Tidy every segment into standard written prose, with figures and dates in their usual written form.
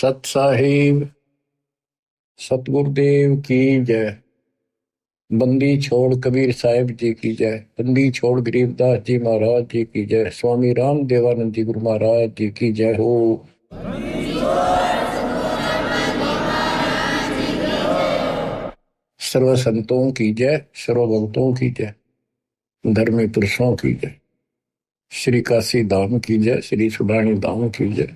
सत साहिब सतगुरुदेव की जय। बंदी छोड़ कबीर साहिब जी की जय। बंदी छोड़ गरीबदास जी महाराज जी की जय। स्वामी राम देवानंद जी गुरु महाराज जी की जय हो। सर्व संतों की जय, सर्व भक्तों की जय, धर्मी पुरुषों की जय। श्री काशी धाम की जय, श्री सुडानी धाम की जय,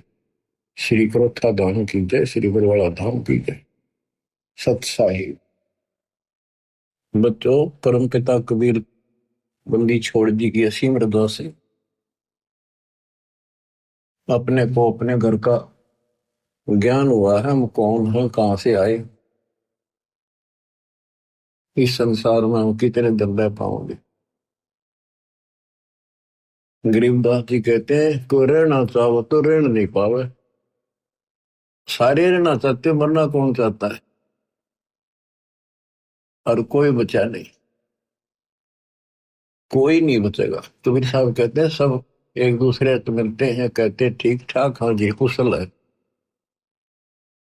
श्री क्रोथा धाम की जय, श्री बरवाड़ा धाम की जय। सत साहिब बच्चों, परम पिता कबीर बंदी छोड़ जी की असीम हृदय से अपने को अपने घर का ज्ञान हुआ है। हम कौन हैं, कहां से आए, इस संसार में हम कितने दिन रह पाओगे। गरीबदास जी कहते हैं कोई रहना चाहो तो रहना नहीं पावे। सारे रहना चाहते हो, मरना कौन चाहता है। और कोई बचा नहीं, कोई नहीं बचेगा। कबीर साहब कहते हैं सब एक दूसरे से मिलते हैं, कहते ठीक ठाक, हाँ जी कुशल है।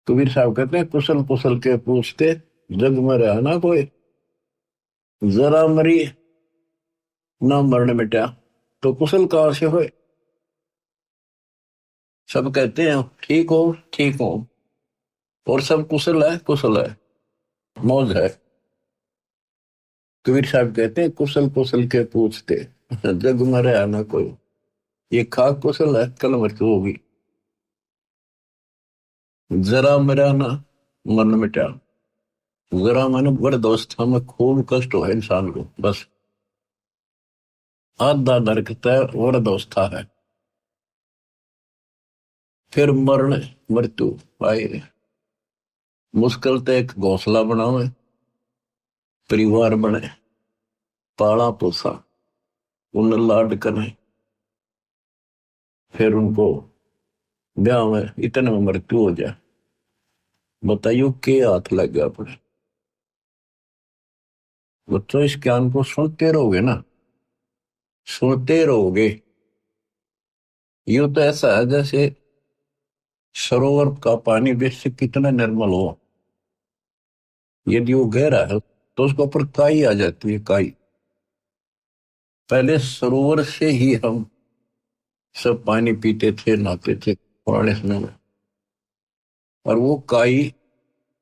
कबीर साहब कहते हैं कुशल कुशल के पूछते, जग में रहा ना कोई, जरा मरी ना मरण मिटा, तो कुशल कहां से होए। सब कहते हैं ठीक हो ठीक हो, और सब कुशल है, मौज है। कबीर साहब कहते हैं कुशल कुशल के पूछते, जग में रहा ना कोई, ये खाक कुशल है कल मृत्यु होगी। जरा मेरा ना मन मिटा, जरा मन वृद्धावस्था में खूब कष्ट हो इंसान को, बस आधा नरक है वृद्धावस्था है। फिर मरण मृत्यु आए, मुश्किल तो एक घोंसला बनावे, परिवार बने, पाला पोसा, उन लाड करे, फिर उनको ब्याह में इतने में मृत्यु हो जाए। बताइयो के हाथ लग गया अपने। बच्चों इस ज्ञान को सुनते रहोगे ना, सुनते रहोगे। यूं तो ऐसा है जैसे सरोवर का पानी बेशक कितना निर्मल हो, यदि वो गहरा है तो उसके ऊपर काई आ जाती है, काई। पहले सरोवर से ही हम सब पानी पीते थे, नहाते थे पुराने समय में, और वो काई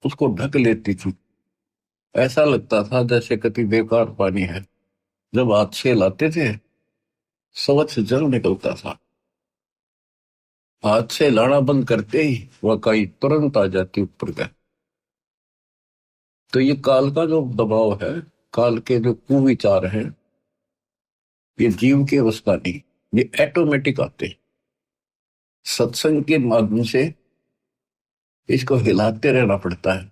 उसको ढक लेती थी। ऐसा लगता था जैसे कति बेकार पानी है। जब हाथ से लाते थे स्वच्छ जल निकलता था, हाथ से लाना बंद करते ही वह काई तुरंत आ जाती ऊपर का। तो ये काल का जो दबाव है, काल के जो कुविचार हैं, ये जीव की अवस्था नहीं, ये ऑटोमेटिक आते हैं। सत्संग के माध्यम से इसको हिलाते रहना पड़ता है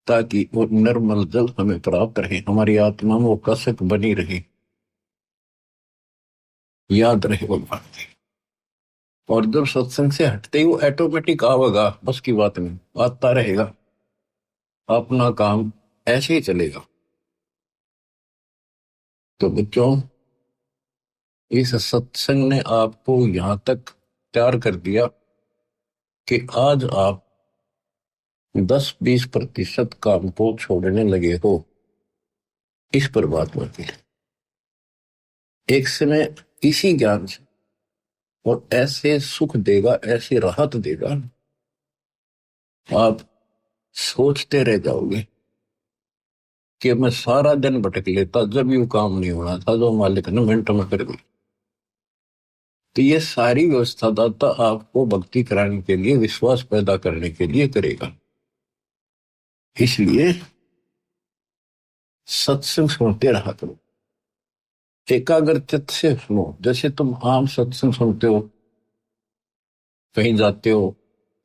ताकि वो निर्मल जल हमें प्राप्त रहे, हमारी आत्मा में वो कसक बनी रहे, याद रहे वो बात। और जब सत्संग से हटते ही वो ऑटोमेटिक आवेगा, बस की बात नहीं, आता रहेगा, अपना काम ऐसे ही चलेगा। तो बच्चों, इस सत्संग ने आपको यहां तक तैयार कर दिया कि आज आप 10-20% काम को छोड़ने लगे हो। इस पर बात होती है एक समय इसी ज्ञान से, और ऐसे सुख देगा, ऐसे राहत देगा, आप सोचते रह जाओगे कि मैं सारा दिन भटक लेता, जब यू काम नहीं होना था जो मालिक ने मिनट में कर दिया। तो ये सारी व्यवस्था दाता आपको भक्ति कराने के लिए, विश्वास पैदा करने के लिए करेगा। इसलिए सत्संग सुनते रहा करो, एकाग्र चित्त से सुनो। जैसे तुम आम सत्संग सुनते हो, कहीं जाते हो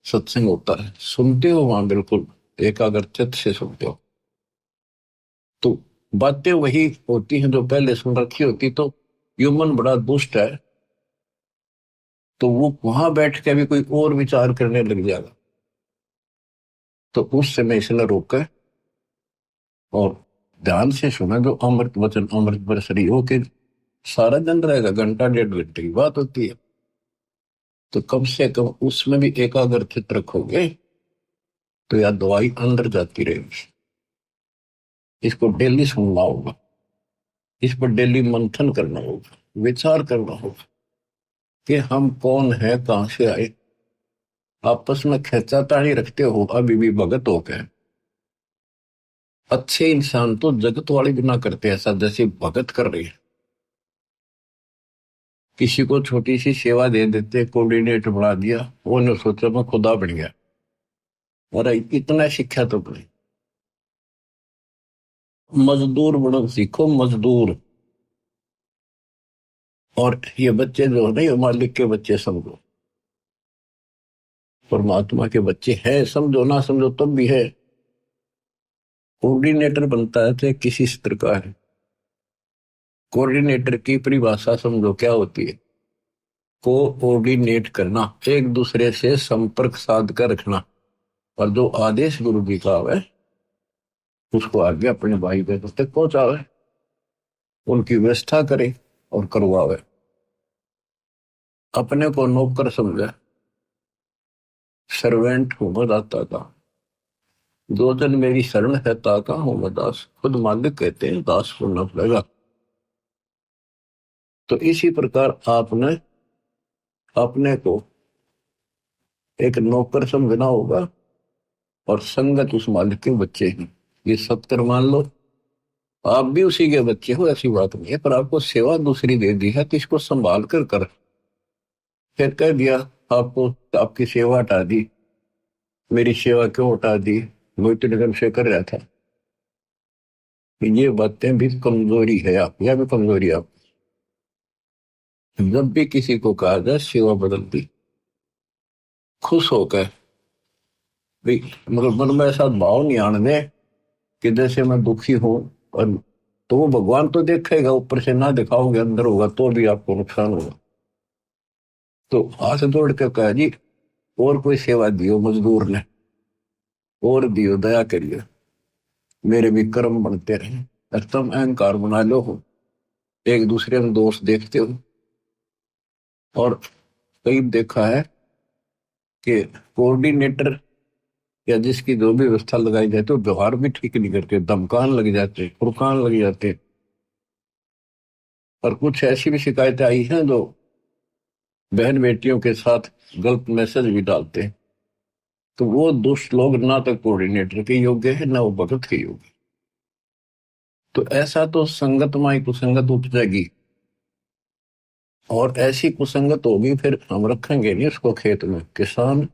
सत्संग होता है, सुनते हो वहां बिल्कुल एकाग्र चित्त से सुनते हो, तो बातें वही होती हैं जो पहले सुन रखी होती। तो ह्यूमन बड़ा दुष्ट है, तो वो वहां बैठ के भी कोई और विचार करने लग जाएगा। तो उस समय इसने रोका और ध्यान से सुना, जो अमृत वचन अमृत बरसरी हो के सारा दिन रहेगा, घंटा 1.5 घंटे की बात होती है। तो कम से कम उसमें भी एकाग्रचित रखोगे तो यार दवाई अंदर जाती रहेगी। इसको डेली सुनना होगा, इस पर डेली मंथन करना होगा, विचार करना होगा कि हम कौन है, कहां से आए। आपस में खींचातानी रखते हो अभी भी भगत हो गए। अच्छे इंसान तो जगत वाले भी ना करते ऐसा जैसे भगत कर रही है। किसी को छोटी सी सेवा दे देते, कोऑर्डिनेटर बना दिया, वो ने सोचा मैं खुदा बन गया। और इतना शिक्षा तो नहीं। मजदूर बनो सीखो, मजदूर। और ये बच्चे जो नहीं, मालिक के बच्चे समझो, परमात्मा के बच्चे हैं, समझो ना समझो तब भी है। कोऑर्डिनेटर बनता है तो किसी स्तर का है। कोऑर्डिनेटर की परिभाषा समझो क्या होती है। कोऑर्डिनेट करना, एक दूसरे से संपर्क साध कर रखना। और जो आदेश गुरु जी का है उसको आगे अपने भाई बहनों तक पहुंचावे, उनकी व्यवस्था करे और करवावे। अपने को नौकर समझे, सर्वेंट हूं मैं दाता का। दो जन मेरी शरण है ताका हूं मैं दास। खुद मालिक कहते हैं दास को न पड़ेगा। तो इसी प्रकार आपने अपने को एक नौकर समझना होगा और संगत उस मालिक के बच्चे हैं। ये सत्तर मान लो, आप भी उसी के बच्चे हो, ऐसी बात नहीं है, पर आपको सेवा दूसरी दे दी है तो इसको संभाल कर। फिर कह दिया आपको, आपकी सेवा हटा दी, मेरी सेवा क्यों हटा दी, वो इतने दिन से कर रहा था। ये बातें भी कमजोरी है आप, या भी कमजोरी आप। जब भी किसी को कहा जाए सेवा बदल दी, खुश होकर भी, मगर मन में ऐसा भाव नहीं आने दे कि जैसे मैं दुखी हूं। और तो वो भगवान तो देखेगा, ऊपर से ना दिखाओगे अंदर होगा तो भी आपको नुकसान होगा। तो हाथ जोड़ के कहा जी, और कोई सेवा दियो मजदूर ने, और दियो, दया करिए, मेरे भी कर्म बनते रहे। और तुम अहंकार बना लो हो, एक दूसरे में दोष देखते हो। और कई देखा है कि कोऑर्डिनेटर या जिसकी जो भी व्यवस्था लगाई जाए तो व्यवहार भी ठीक नहीं करते, धमकान लग जाते, फुरकान लग जाते। और कुछ ऐसी भी शिकायतें आई हैं जो बहन बेटियों के साथ गलत मैसेज भी डालते हैं। तो वो दुष्ट लोग ना तो कोऑर्डिनेटर के योग्य है ना वो भगत के योग्य। तो ऐसा तो संगत माई कुसंगत उपजेगी, और ऐसी कुसंगत होगी फिर हम रखेंगे नहीं उसको खेत में। किसान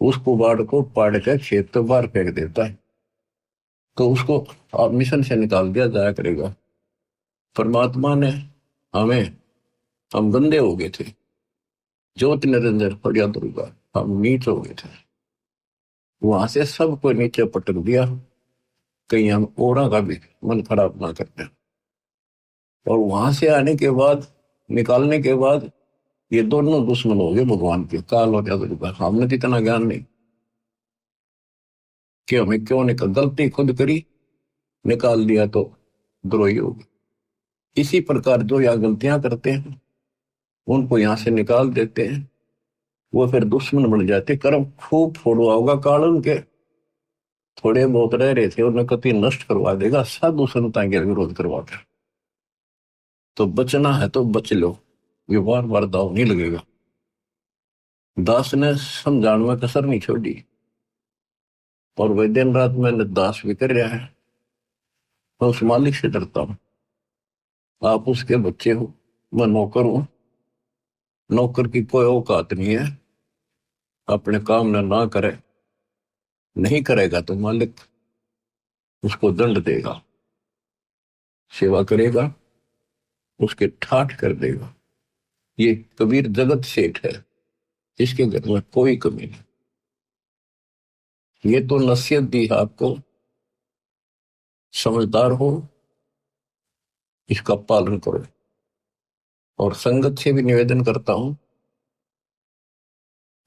उस कुबाड़ को पाड़ के खेत से बाहर फेंक देता है, तो उसको आप मिशन से निकाल दिया जाया करेगा। परमात्मा ने हमें, हम गंदे हो गए थे, ज्योति निरंजन फरिया दुर्गा, हम नीच हो गए थे, वहां से सबको नीचे पटक दिया। कहीं हम ओरा का भी मन खराब ना करते। और वहां से आने के बाद, निकालने के बाद, ये दोनों दुश्मन हो गए भगवान के, काल और दुर्गा। हमने तो इतना ज्ञान नहीं कि हमें क्यों निकल, गलती खुद करी, निकाल दिया तो द्रोही हो गए। इसी प्रकार जो यहाँ गलतियां करते हैं उनको यहाँ से निकाल देते हैं, वो फिर दुश्मन बन जाते। कर्म खूब फोड़वा होगा काल उनके, थोड़े बहुत रह रहे थे उन्हें कति नष्ट करवा देगा, साधु संतां के विरोध करवा कर। तो बचना है तो बच लो, ये बार बार दाव नहीं लगेगा। दास ने समझाने में कसर नहीं छोड़ी, और वह दिन रात मेहनत दास भी कर रहा है। मैं उस मालिक से डरता हूं। आप उसके बच्चे हो, मैं नौकर हूं। नौकर की कोई औकात नहीं है, अपने काम ना करे, नहीं करेगा तो मालिक उसको दंड देगा। सेवा करेगा उसके ठाठ कर देगा। ये कबीर जगत सेठ है, इसके घर में कोई कमी नहीं। ये तो नसीहत दी है आपको, समझदार हो, इसका पालन करो। और संगत से भी निवेदन करता हूं,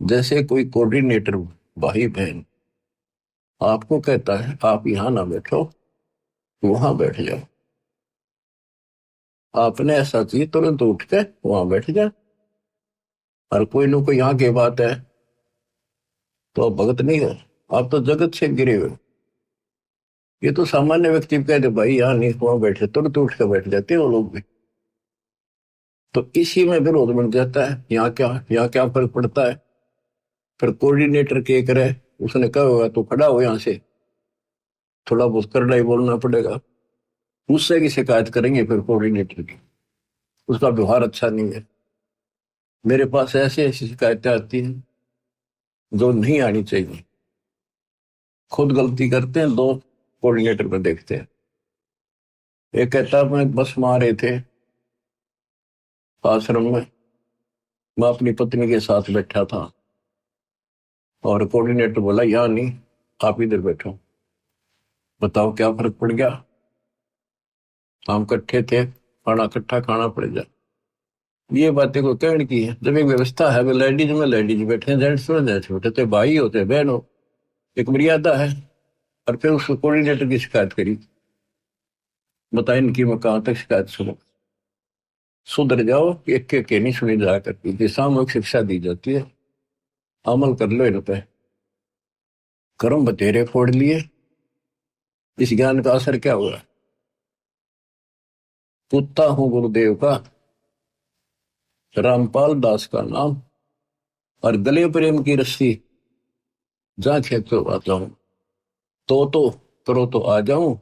जैसे कोई कोऑर्डिनेटर भाई बहन आपको कहता है आप यहां ना बैठो, वहां बैठ जाओ, आपने ऐसा चाहिए तुरंत उठ के वहां बैठ जाए। और कोई न कोई यहाँ की बात है तो आप भगत नहीं हो, आप तो जगत से गिरे हुए हो। ये तो सामान्य व्यक्ति कहते भाई यहाँ नहीं, वहां बैठे तुरंत उठ कर बैठ जाते हैं वो लोग भी। तो इसी में विरोध बन जाता है। यहाँ क्या फर्क पड़ता है। फिर कोऑर्डिनेटर के करे, उसने कहा होगा तो खड़ा हो यहाँ से, थोड़ा बहुत करड़ा ही बोलना पड़ेगा। उससे की शिकायत करेंगे फिर कोऑर्डिनेटर की, उसका व्यवहार अच्छा नहीं है। मेरे पास ऐसी ऐसी शिकायतें आती हैं जो नहीं आनी चाहिए। खुद गलती करते हैं, दो कोऑर्डिनेटर पर देखते हैं। एक कहता है मैं बस में आ रहे थे आश्रम में, मैं अपनी पत्नी के साथ बैठा था और कोऑर्डिनेटर बोला यहाँ नहीं, आप इधर बैठो। बताओ क्या फर्क पड़ गया। हम इकट्ठे थे, खाना इकट्ठा खाना पड़ जाए। ये बातें को कहने की है। जब एक व्यवस्था है, लेडीज में लेडीज बैठे, जेंट्स में जेंट्स बैठे, तो भाई होते बहन हो, एक मर्यादा है। और फिर उसको कोऑर्डिनेटर की शिकायत करी। बताए इनकी मैं कहां तक शिकायत सुनूं। सुधर जाओ, एक के नहीं सुनी जा करती। सामूहिक शिक्षा दी जाती है, अमल कर लो इन पे। कर्म बतेरे फोड़ लिए, इस ज्ञान का असर क्या हुआ। पुत्ता हूं गुरुदेव का, रामपाल दास का नाम, और गले प्रेम की रस्सी, जहां खेतो आता हूं। तो करो तो आ जाऊं,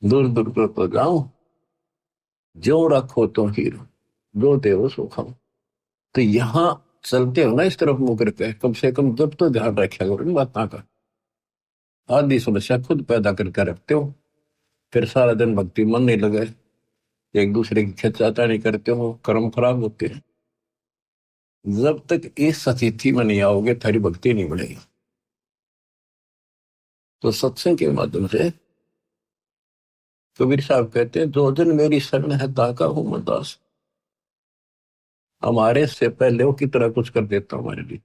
दूर दूर करो तो जाऊं, जो रखो तो हीरो, जो देव सो खाऊं। तो यहाँ चलते हो ना इस तरफ मुंह करके, कम से कम जब तो ध्यान रखा करो इन बातों का। आदि समस्या खुद पैदा करके रखते हो, फिर सारा दिन भक्ति मन नहीं लगे, एक दूसरे की खिंचातानी करते हो, कर्म खराब होते हैं। जब तक इस स्थिति में नहीं आओगे थारी भक्ति नहीं बढ़ेगी। तो सत्संग के माध्यम से कबीर साहब कहते हैं, जो जन मेरी शरण है ताका हूं मैं दास। हमारे से पहले वो कितना कुछ कर देता हमारे लिए।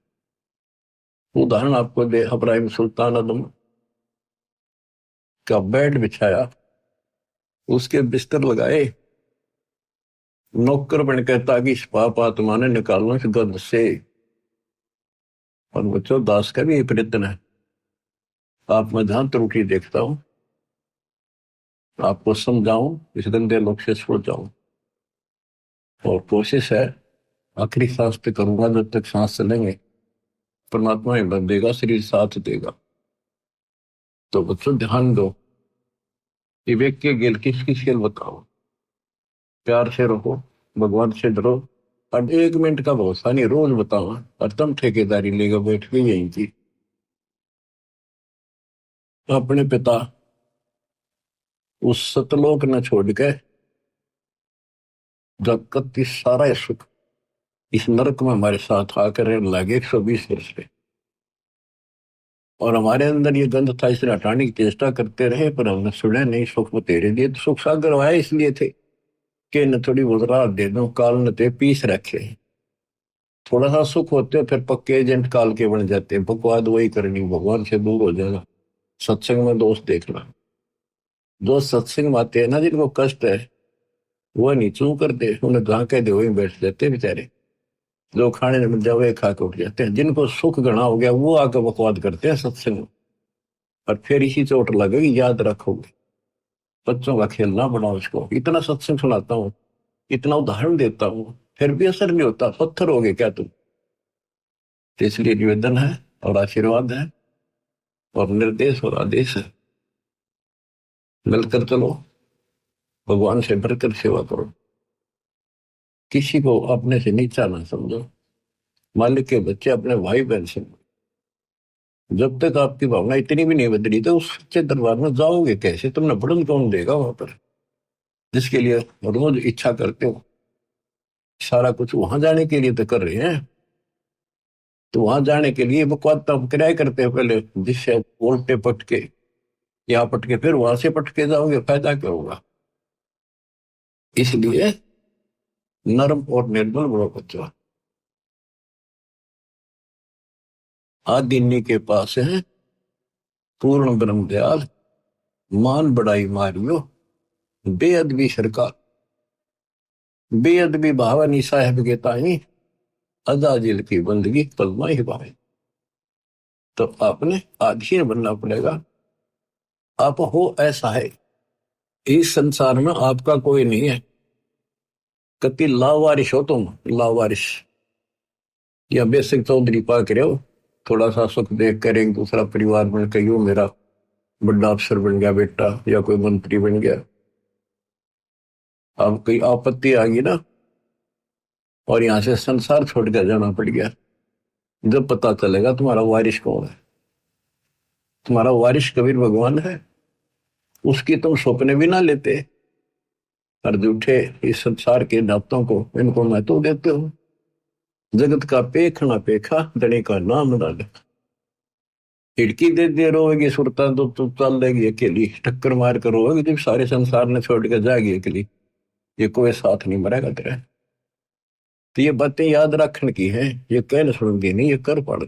उदाहरण आपको दे, इब्राहिम सुल्तान आदम का बेड बिछाया, उसके बिस्तर लगाए, नौकर बन के ताकि इस पाप आत्मा ने निकालना इस गंध से। और बच्चों, दास का भी ये प्रयत्न है। आप मैं जहां त्रुटि देखता हूं आपको समझाऊं, इस गंदे लोग से छुड़ जाऊं। और कोशिश है आखिरी सांस पे करूंगा, जब तक सांस चलेंगे परमात्मा हिम्मत देगा, शरीर साथ देगा। तो बच्चों ध्यान दो, विवेक के गेल किस किस खेल बताओ। प्यार से रहो, भगवान से डरो, और 1 मिनट का भरोसा नहीं, रोज बताओ। और तुम ठेकेदारी लेकर बैठ के यही थी। अपने पिता उस सतलोक न छोड़ के जगत सारा सुख इस नरक में हमारे साथ आकर लगे 120 वर्ष पे। और हमारे अंदर ये गंध था, इसे हटाने की चेष्टा करते रहे, पर हमने सुने नहीं। सुख वो तेरे लिए तो सुख सागर आए इसलिए थे कि न थोड़ी बहुत राहत दे दो, काल न ते पीस रखे। थोड़ा सा सुख होते फिर पक्के एजेंट काल के बन जाते। बकवाद वही करनी, भगवान से दूर हो जाएगा। सत्संग में दोस्त देखना, जो सत्संग में आते हैं ना, जिनको कष्ट है वो नहीं चू करते, उन्हें जहाँ कह दे वही बैठ जाते बेचारे। जो खाने में जावे खा के उठ जाते हैं। जिनको सुख घना हो गया वो आकर बकवाद करते हैं सत्संग में, और फिर इसी चोट लगेगी, याद रखोगे। बच्चों का खेलना बना उसको, इतना सत्संग सुनाता हूँ, इतना उदाहरण देता हूँ, फिर भी असर नहीं होता। पत्थर हो गए क्या तुम। तो इसलिए निवेदन है और आशीर्वाद है और निर्देश और आदेश है, मिलकर चलो, भगवान से बढ़कर सेवा करो, किसी को अपने से नीचा ना समझो। मालिक के बच्चे अपने भाई बहन से, जब तक आपकी भावना इतनी भी नहीं बदली तो उस सच्चे दरबार में जाओगे कैसे। तुमने बढ़न कौन देगा वहां पर, जिसके लिए रोज इच्छा करते हो। सारा कुछ वहां जाने के लिए तो कर रहे हैं। तो वहां जाने के लिए बकवाद तो हम किराए करते हैं पहले, जिससे उल्टे पटके यहाँ पटके फिर वहां से पटके जाओगे, फायदा क्या होगा। इसलिए नर्म और निर्मल बड़ो बच्चा। आदिन्नी के पास है पूर्ण ब्रह्म दयाल, मान बढ़ाई मारियो बेअदबी सरकार। बेअदबी भावनी साहेब के ताई, अजाजिल की बंदगी कलमा ही पाए। तो आपने अधीन बनना पड़ेगा। आप हो ऐसा है, इस संसार में आपका कोई नहीं है। कति लावारिश हो तुम, लावारिश या बेसिक चौधरी पा के रहो। थोड़ा सा सुख देख कर एक दूसरा परिवार बन के यूं मेरा बड़ा अफसर बन गया बेटा, या कोई मंत्री बन गया। अब कोई आपत्ति आ गई ना, और यहां से संसार छोड़ कर जाना पड़ गया, जब पता चलेगा तुम्हारा वारिश कौन है। तुम्हारा वारिश कबीर भगवान है, उसकी तुम सपने भी ना लेते, और झूठे इस संसार के नातों को इनको महत्व देते हो। जगत का पेख ना पेखा, धनी का नाम ना लिखा। खिड़की दे दे रोएगी सुरता तो चल देगी अकेली, टक्कर मार कर रोएगी जब सारे संसार ने छोड़ के जाएगी अकेली। ये कोई साथ नहीं मरेगा तेरा। तो ये बातें याद रखने की है, ये कहने सुनती नहीं, ये कर पड़।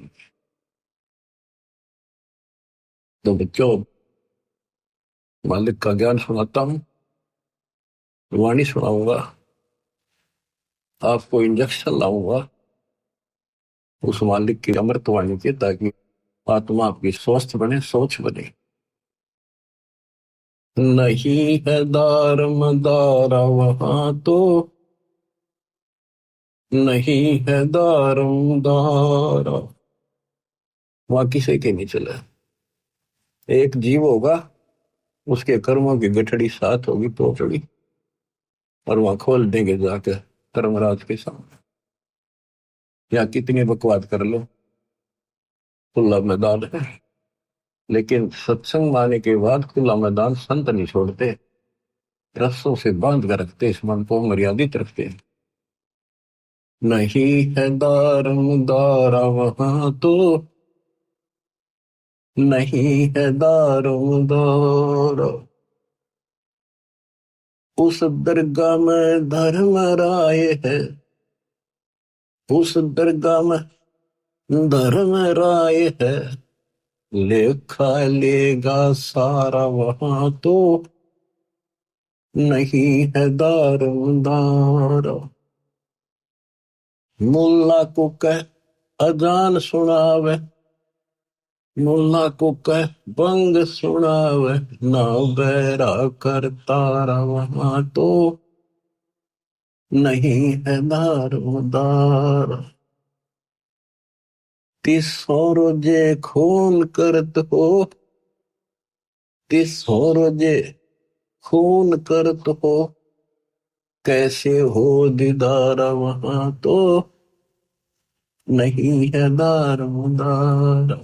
तो बच्चों, मालिक का ज्ञान सुनाता हूँ, वाणी सुनाऊंगा, आपको इंजेक्शन लाऊंगा उस मालिक की अमृत वाणी के, ताकि आत्मा आपकी स्वस्थ बने, सोच बने। नहीं है दार मदारा वहां तो, नहीं है दारम दारा, वहां किसी के नहीं चला। एक जीव होगा, उसके कर्मों की गठड़ी साथ होगी पोचड़ी, और वहां खोल देंगे जाकर धर्मराज के सामने। या कितनी बकवाद कर लो, खुला मैदान है। लेकिन सत्संग माने के बाद खुला मैदान संत नहीं छोड़ते, रस्सों से बांध कर रखते, इस मन को मर्यादित रखते। नहीं है दारम दारा वहां तो, नहीं है दारम दारा, उस दरगाह में धर्म राय है, उस दरगाह में धर्म राय है। लेखा लेगा सारा वहां तो, नहीं है दारम दारा। मुल्ला को कह अजान सुनावे, मुल्ला को कह बंग सुनावे, ना बैरा कर तारा वहां तो, नहीं है दारोदार। तिसो रोजे खून करत हो, तिसो रोजे खून करत हो, कैसे हो दीदार वहां तो, नहीं है दारोदार।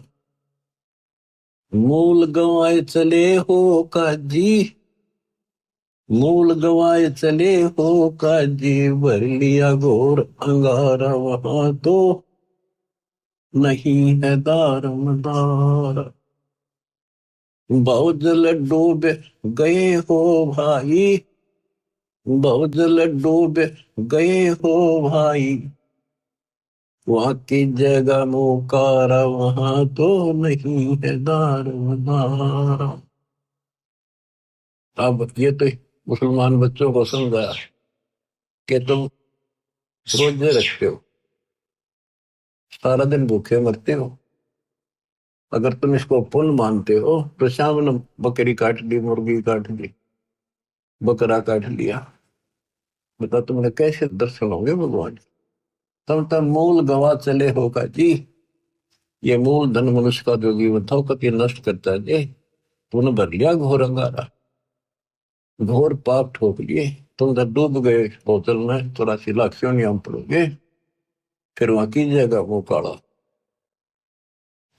मूल गवाए चले हो काजी, मूल गवाए चले हो काजी, भर लिया घोर अंगारा वहां तो, नहीं है दारमदार। बहुजल डूबे गए हो भाई, बहुजल डूबे गए हो भाई, वहां की जगह मुकारा वहां तो, नहीं है दारमदार। अब ये तो मुसलमान बच्चों को समझाया कि तुम रोजे रखते हो, सारा दिन भूखे मरते हो। अगर तुम इसको पुण्य मानते हो तो शाम ने बकरी काट ली, मुर्गी काट ली, बकरा काट लिया, बता तुमने कैसे दर्शन होंगे भगवान। तब तक मूल गवा चले होगा जी। ये मूल धन मनुष्य का जो जीवन था कति नष्ट करता है जी। तूने भर लिया घोर अंगारा, घोर पाप ठोक लिए, तुम तो डूब गए बोतल में, 84 लाख क्यों नहीं हम पड़ोगे, फिर वहां कीजिएगा वो काला।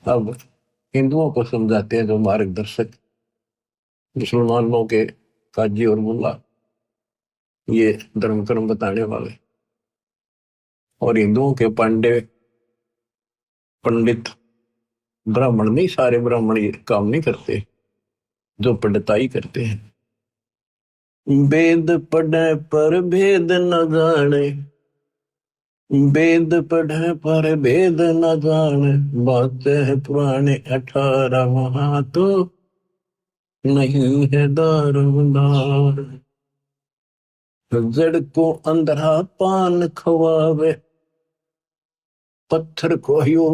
अब हिंदुओं को समझाते हैं जो मार्गदर्शक, मुसलमानों के काजी और मुल्ला, ये धर्म कर्म बताने वाले, और हिंदुओं के पांडे पंडित, ब्राह्मण नहीं, सारे ब्राह्मण ये काम नहीं करते, जो पंडिताई करते हैं। वेद पढ़े पर भेद न जाने, वेद पढ़े पर भेद न जाने, बातें है पुराने 18 वहां तो, नहीं है दारोदार। जड़ को अंधरा पान खवावे, पत्थर को यो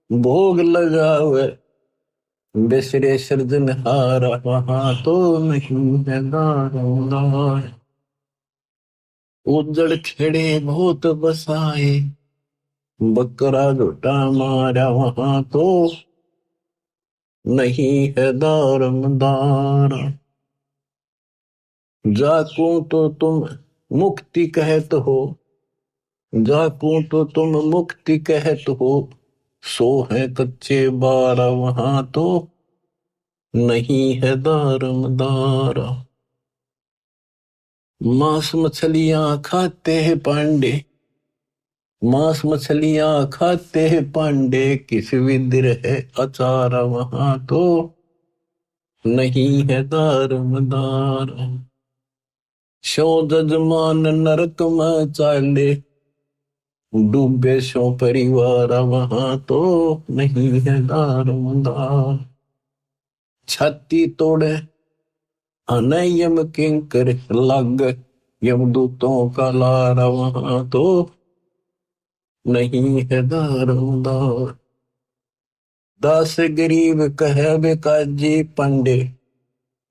भोग लगावे, बिसरे सृजनहारा वहां तो नहीं है दारोमदार। उजड़ खड़े बहुत बसाए, बकरा झूठा मारा वहां तो नहीं है दारोमदार। जाकू तो तुम मुक्ति कहत हो, जाकू तो तुम मुक्ति कहत हो, सो है कच्चे बारा वहां तो नहीं है दारोमदार। मांस मछलियां खाते हैं पांडे, मांस मछलियां खाते हैं पांडे, किस विदिर है अचार वहां तो नहीं है दारोमदार। शो जजमान नरक में चाले, डूबे शो परिवार वहां तो नहीं है दारोमदार। छाती तोड़े अनयम किंकर लग, यमदूतों का लारा वहां तो नहीं है दारोमदार। दास गरीब कहे बेकाजी पंडे,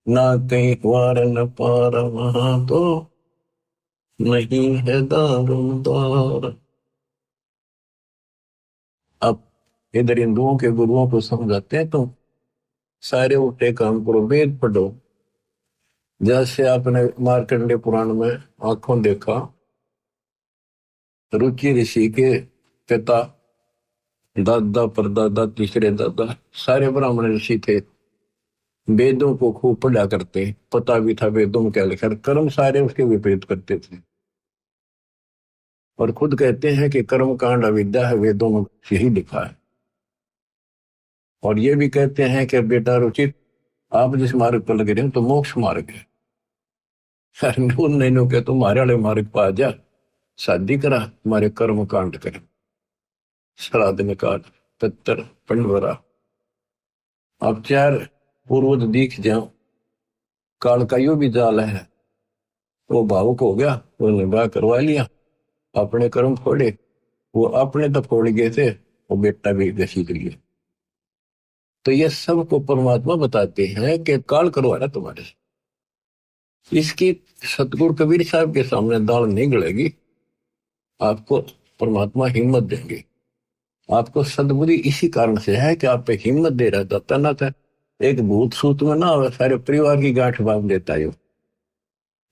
ना कहीं वार न पार वहां तो नहीं है दारोमदार। अब इधर हिंदुओं के गुरुओं को समझाते हैं, तो सारे उल्टे काम करो, वेद पढ़ो। जैसे आपने मार्कंडेय पुराण में आंखों देखा, रुचि ऋषि के पिता, दादा परदादा तीसरे दादा सारे ब्राह्मण ऋषि थे, वेदों को खूब पढ़ा करते, पता भी था वेदों में क्या लिखा, कर्म सारे उसके विपरीत करते थे। और खुद कहते हैं कि कर्म कांड अविद्या है, वेदों में यही लिखा है। और ये भी कहते हैं कि बेटा रुचित, आप जिस मार्ग पर लगे रहे तो मोक्ष मार्ग है, नहीं के तुम्हारे वाले मार्ग पर आ जा, शादी करा, तुम्हारे कर्म कांड करे, श्राद्ध निकाल, पितर पंडवरा। अब चार पूर्वज दिख जाओ, काल का यो भी जाल है। वो भावुक हो गया, वो निभा करवा लिया, अपने कर्म फोड़े, वो अपने तो फोड़ गए थे, वो बेटा भी घसीट लिए। तो ये सबको परमात्मा बताते हैं कि काल करवा रहा तुम्हारे से। इसकी सतगुरु कबीर साहब के सामने दाल नहीं गलेगी। आपको परमात्मा हिम्मत देंगे, आपको सद्बुद्धि इसी कारण से है कि आप पे हिम्मत दे रहा था, तना था एक भूत सूत में ना सारे परिवार की गांठ बांध देता है।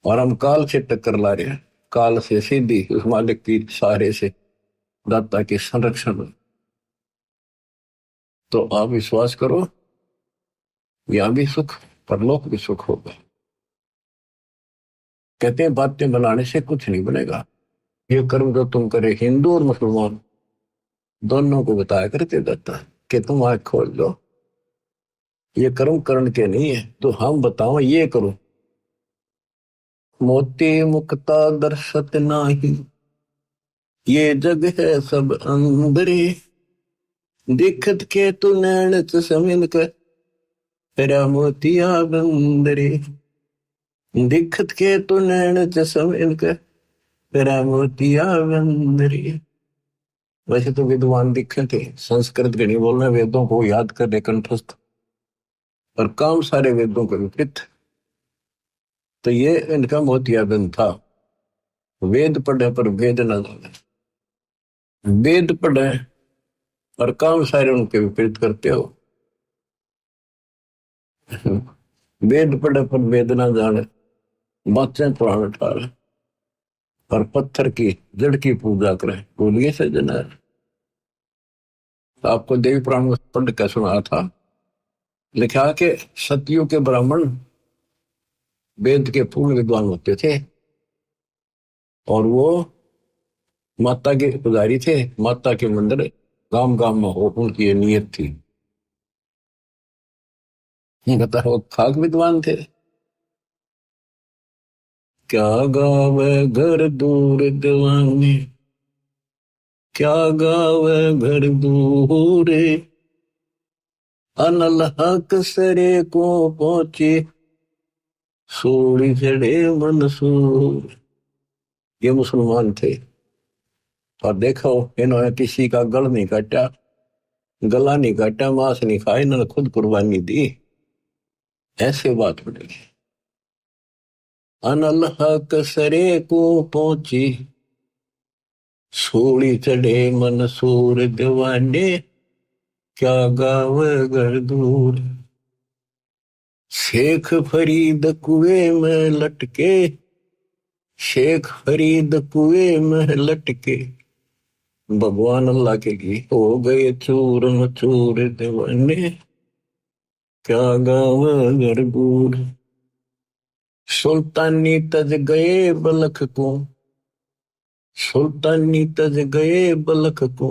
और हम काल से टक्कर ला रहे हैं, काल से सीधी उस मालिक की सहारे से, दाता के संरक्षण में। तो आप विश्वास करो, यहां भी सुख, परलोक भी सुख होगा। कहते हैं बातें बनाने से कुछ नहीं बनेगा। ये कर्म जो तुम करे, हिंदू और मुसलमान दोनों को बताया करते दाता कि तुम आंख खोल लो, ये कर्म करण के नहीं है, तो हम बताओ ये करो। मोती मुक्ता दर्शत नाही, ये जग है सब अंदरे, दिखत के तू नैन समिन कर, तेरा मोतिया बंदरे, दिखत के तू नैन समिन कर, तेरा मोतिया बंदरे। वैसे तो विद्वान दिखे थे, संस्कृत के नहीं बोलना, वेदों को याद करने कंठस्थ, और काम सारे वेदों के विपरीत। तो ये इनका मोतिया बंद था। वेद पढ़े पर वेद न जाने, वेद पढ़े और काम सारे उनके विपरीत करते हो। वेद पढ़े पर वेद न जाने, बातें पुराण ठार, और पत्थर की जड़ की पूजा करें, बोलिए सजना। तो आपको देवी पुराण में पढ़ के सुना था, लिखा कि सतयुग के ब्राह्मण वेद के पूर्ण विद्वान होते थे, और वो माता के पुजारी थे, माता के मंदिर गांव गांव में हो, उनकी ये नियत थी। बताओ खाक विद्वान थे। क्या गावे घर दूर दीवाने, क्या गावे घर दूर, अनल हक सरे को पहुंचे, सोड़ी चढ़े मंसूर। ये मुसलमान थे, और देखो इन्होंने किसी का गल नहीं काटा, गला नहीं काटा, मांस नहीं खाया, इन्होंने खुद कुर्बानी दी। ऐसे बात पड़ेगी। अनल हक सरे को पहुंची, सूली चढ़े मंसूर दीवाने, क्या गाव घर दूर। शेख फरीद कुएं में लटके, शेख फरीद कुएं में लटके, भगवान अल्लाह के लिए हो गए चूर मचूर दीवाने, क्या गाव घर दूर। सुल्तानी तज गए बलख को, सुल्तानी तज गए बलख को,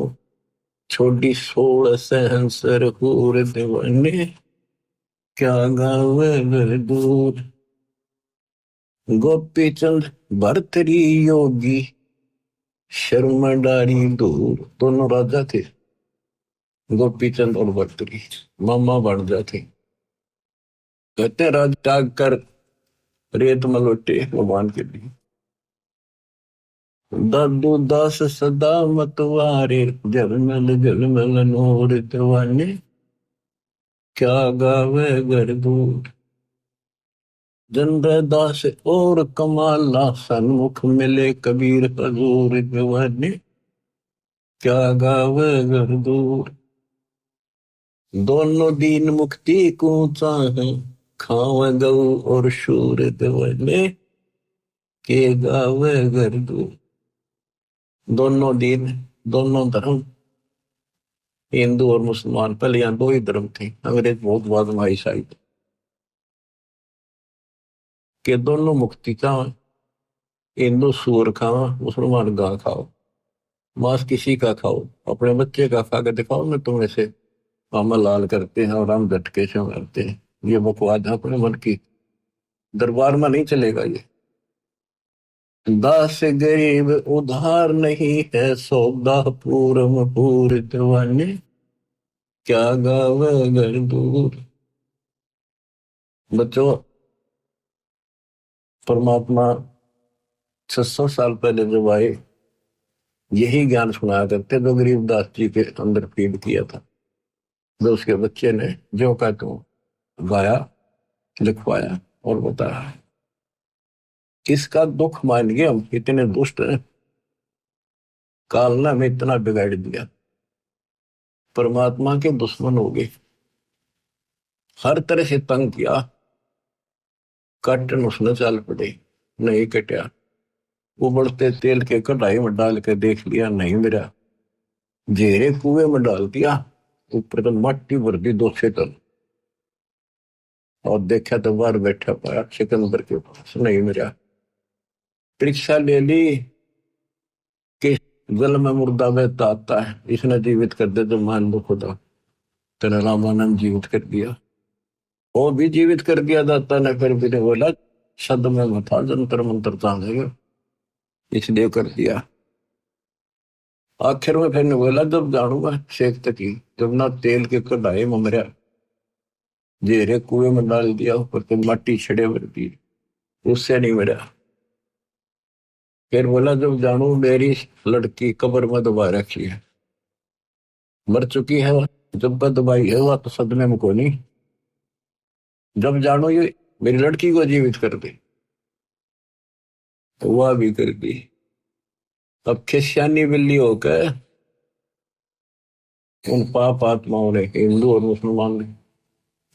छोड़ी 16 सहंसर हूर दीवाने, क्या गाँव घर दूर। गोपी चंद भरतरी योगी, शर्मा डारी दूर। दोनों राजा थे, गोपी चंद और भरतरी, मामा भांजा थे। कहते राज त्याग कर रेत में लौटे भगवान के लिए। दादू दास सदा मतवारे, जलमल जलमल नूर दीवाने, क्या गावे घर दूर। जंद्र दास और कमाला, सन्मुख मिले कबीर हजूर दीवाने, क्या गावे घर दूर। दोनों दीन मुक्ति को चाहे, खावे गऊ और शूर दीवाने, के गावे घर दूर। दोनों दीन, दोनों धर्म, हिंदू और मुसलमान, पहले यहाँ दो ही धर्म थे, अंग्रेज बहुत बाद में आई शायद, के दोनों मुक्ति चाहो। हिंदू सूअर खाओ, मुसलमान गां खाओ, मांस किसी का खाओ, अपने बच्चे का खा के दिखाओ ना तुम ऐसे मामा लाल करते हैं और हम झटके से मारते हैं। ये बकवाद है अपने मन की, दरबार में नहीं चलेगा ये। दास गरीब उधार नहीं है, सौदा पूरम पूर दीवाने, क्या गावे घर दूर। बच्चों, परमात्मा 600 साल पहले जब आए, यही ज्ञान सुनाया करते जो गरीबदास जी के अंदर फीड किया था, जो उसके बच्चे ने जो का तो गाया, लिखवाया और बताया। किसका दुख मान गए हम, इतने दुष्ट हैं, काल ने हमें इतना बिगाड़ दिया, परमात्मा के दुश्मन हो गए, हर तरह से तंग किया, काटन उसने चाल पड़े, नहीं कटा। उबलते तेल के कढ़ाई में डाल के देख लिया, नहीं मिला, जेरे कुएं में डाल दिया, ऊपर तो मट्टी भर दी 200 टन, और देखा तो बाहर बैठा पाया सिकंदर के पास, नहीं मिला। परीक्षा ले ली कि जल में मुर्दा बहता आता है, इसने जीवित कर दे तो मान लो खुदा, तेरा रामानंद जीवित कर दिया, वो भी जीवित कर दिया दाता ने, फिर भी नहीं बोला शब्द में मथा जंतर मंत्र चाहेगा, इसलिए कर दिया। आखिर में फिर ने बोला जब जानूंगा शेख तकी, जब ना तेल के कढ़ाई में मरा, जेरे कुएं में डाल दिया, ऊपर तो मट्टी छड़े भर दी, उससे नहीं मरा। फिर बोला जब जानू मेरी लड़की कब्र में दबा रखी है, मर चुकी है, जब दबाई है वह तो सदमे में को नहीं, जब जानो ये मेरी लड़की को जीवित कर दे, तो वह भी कर दी। अब खिस्यानी बिल्ली होकर उन पाप आत्माओं ने, हिंदू और मुसलमान ने,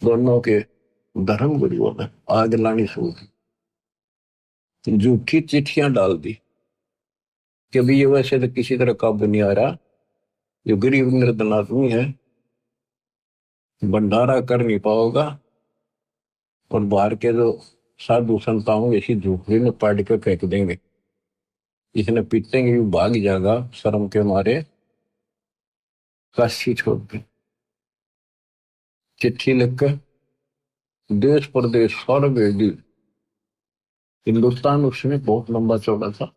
दोनों के धर्म गुरुओं ने आग लानी शुरू की, झूठी चिट्ठियां डाल दी कि अभी ये वैसे तो किसी तरह काबू नहीं आ रहा, जो गरीब निर्धन आदमी है भंडारा कर नहीं पाओगा, और बाहर के जो साधु संताओं इसी झूठी में पाट के फेंक देंगे, इसने पीटेंगे भी भाग जाएगा शर्म के मारे, काशी छोड़ के। चिट्ठी लिखकर देश प्रदेश सारे भेज दी। हिंदुस्तान उसमें बहुत लंबा चौड़ा था,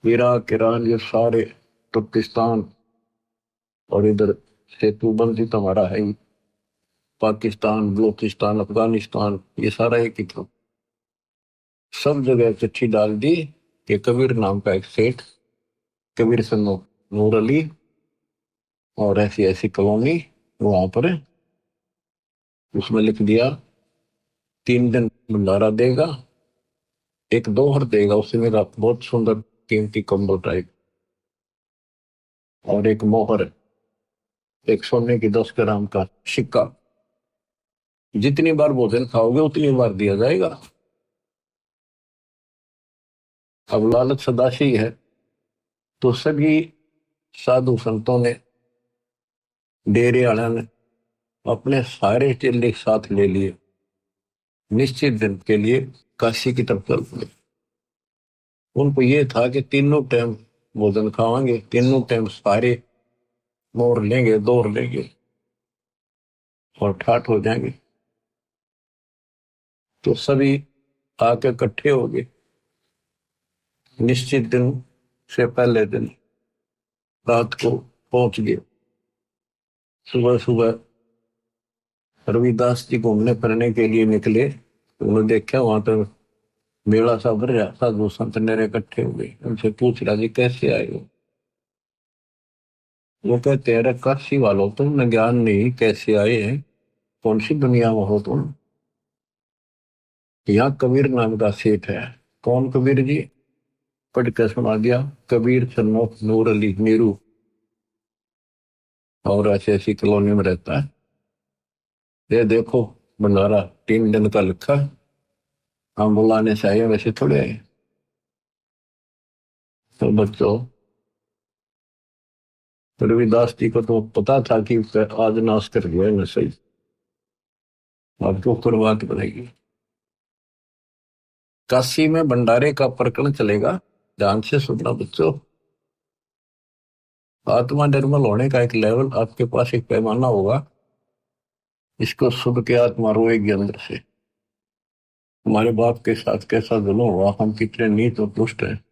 इराक ईरान ये सारे, तुर्किस्तान, और इधर सेतुबंदी तो हमारा है ही, पाकिस्तान, बलूचिस्तान, अफगानिस्तान, ये सारा एक ही था। सब जगह चिट्ठी डाल दी कि कबीर नाम का एक सेठ कबीर सन नूर अली और ऐसी ऐसी कॉलोनी वहां पर है। उसमें लिख दिया 3 दिन भंडारा देगा, एक दोहर देगा उसे मेरा बहुत सुंदर कीमती कंबल टाइप, और एक मोहर, एक सोने की 10 ग्राम का सिक्का। जितनी बार भोजन खाओगे उतनी बार दिया जाएगा। अब लालच सदाशी है, तो सभी साधु संतों ने, डेरे वाला ने अपने सारे चेले साथ ले लिए, निश्चित दिन के लिए काशी की तरफ चल पड़े। उनको ये था कि तीनों टाइम भोजन खावांगे, तीनों टाइम सारे मोर लेंगे, दौड़ लेंगे और ठाठ हो जाएंगे। तो सभी आके इकट्ठे हो गए निश्चित दिन से पहले दिन, रात को पहुंच गए। सुबह सुबह रविदास जी घूमने फिरने के लिए निकले, तो उन्होंने देखा वहां पर मेला सा भर रहा, साधु संत नेरे इकट्ठे हो गए। उनसे पूछ रहा जी कैसे आए हो? वो कहते हैं काशी वालों तुमने ज्ञान नहीं, कैसे आए हैं, कौन सी दुनिया में हो तुम? यहाँ कबीर नाम का सेठ है। कौन कबीर जी? पढ़ के सुना दिया, कबीर सन्मुख नूर अली नीरू, और ऐसी ऐसी कॉलोनी में रहता है। ये देखो भंडारा 3 दिन का लिखा है, हम बुलाने से आए वैसे थोड़े आए। तो बच्चों, रविदास जी को तो पता था कि आज नाश कर गया है सही, आपको शुरुआत बनेगी। काशी में भंडारे का प्रकरण चलेगा, ध्यान से सुनना बच्चों। आत्मा निर्मल होने का एक लेवल आपके पास, एक पैमाना होगा, इसको सुन के आत्मा रोएगी अंदर से। हमारे बाप के साथ कैसा जुल्म हुआ, हम कितने नीच और दुष्ट हैं,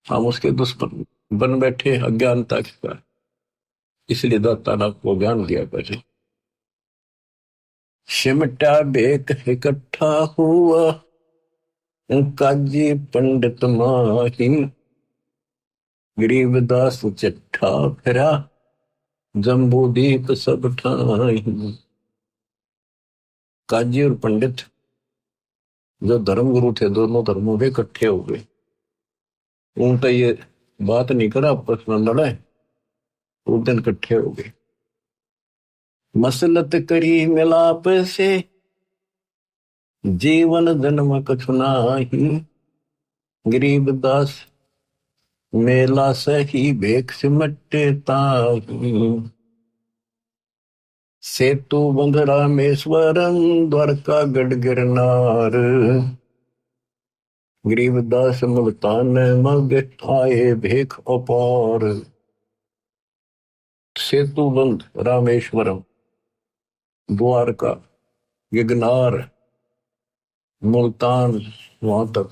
हम उसके दुश्मन बन बैठे अज्ञानता के कारण। इसलिए दाता ने आपको ज्ञान दिया पहले। सिमटा बेक इकट्ठा हुआ, काजी पंडित माहिम, गरीबदास चिट्ठा फिरा, जम्बूदीप सब ठाई। काजी और पंडित जो धर्मगुरु थे, दोनों धर्मों के इकट्ठे हो गए। उनका ये बात नहीं करा, आपस में लड़े, उस दिन इकट्ठे हो गए। मसलत करी मिलाप से, जीवन जन्म कछु नाही, गरीबदास मेला सही भेख सिमटे ताही। सेतु बंध रामेश्वरम, द्वारका गढ़ गिरनार, गरीबदास मुल्तान मग आए भेख अपार। सेतु बंध रामेश्वरम, द्वारका, गिरनार, मुल्तान, वहां तक,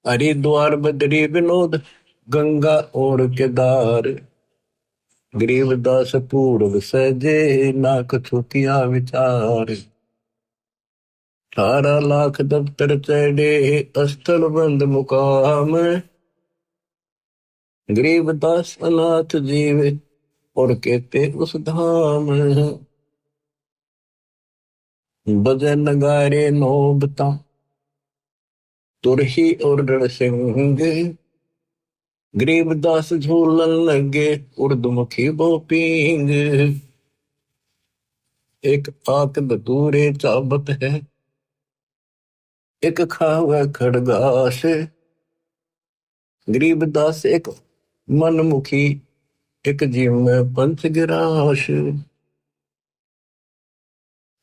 हरिद्वार बद्री विनोद, गंगा और केदार, गरीबदास पूर्व सजे, ना कछु किया विचार। 18 लाख दफ्तर चढ़े, स्थल बंद मुकाम, गरीबदास अनाथ जीव और कहते उस धाम। बजे नगारे नौबता, तुरही और रणसिंह, गरीबदास झूलन लगे, उर्दमुखी बोपींग। एक आक धतूरे चाबत है, एक खावा खड़गास, गरीबदास एक मनमुखी, एक जीव में पंचगिरास।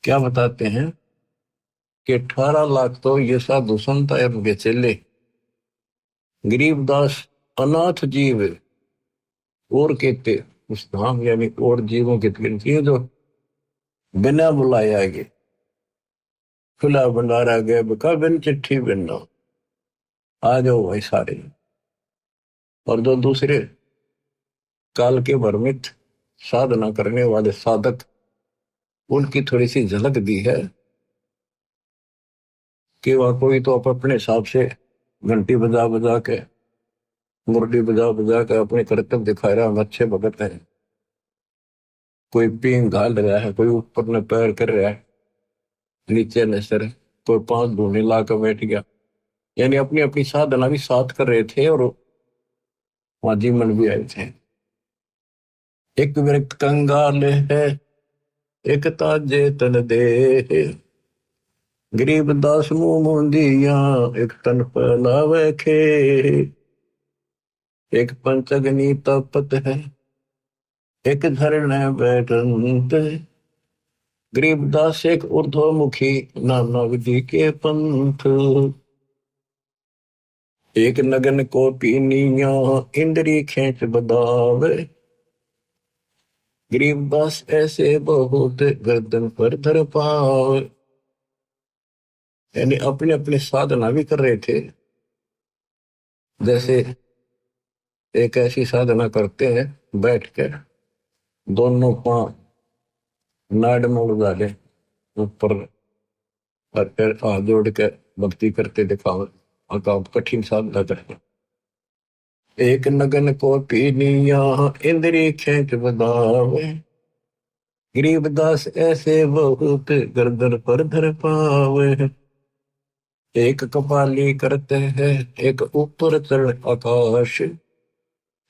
क्या बताते हैं कि 18 लाख तो ये साधु संत है, उनके चेले, गरीबदास अनाथ जीव और कहते उस धाम, यानी और जीवों की गिनती है जो बिना बुलाए आ गए, खुला भंडारा गए, बका बिन चिट्ठी बिन, आ जाओ भाई सारे। और जो दूसरे काल के भ्रमित साधना करने वाले साधक, उनकी थोड़ी सी झलक दी है कि वह कोई तो अपने हिसाब से घंटी बजा बजा के मुरली बजा बजा कर अपने कर्तव्य दिखा रहा, हम अच्छे भगत हैं। कोई पींग घाल रहा है, कोई ऊपर ने पैर कर रहा है, नीचे ने सर, कोई पांच धूने ला कर बैठ गया। यानी अपनी अपनी साधना भी साथ कर रहे थे और वहां जीवन भी आए थे। एक व्यक्त कंगाल है, एक ताजे तन दे, गरीब दास मुंह मोंदिया, एक तन पहलावे खे, एक पंचगनी तपत है, एक झरने बैठंत, गरीबदास एक ऊर्ध्वमुखी, नाना विधि के पंथ, एक नगन को पीनिया, इंद्री खेच बदावे, गरीबदास ऐसे बहुत गर्दन पर धर पावे। यानी अपने अपने साधना भी कर रहे थे। जैसे एक ऐसी साधना करते हैं, बैठ कर दोनों पांव नाड़ में उड़ा ले ऊपर, और फिर हाथ जोड़ के भक्ति करते दिखाओ, और कठिन साधना करते। एक नगन को पीनिया, इंद्री खेच बदावे, गरीबदास ऐसे बहुत गर्दन पर धर पावे। एक कपाली करते हैं, एक ऊपर चढ़ आकाश,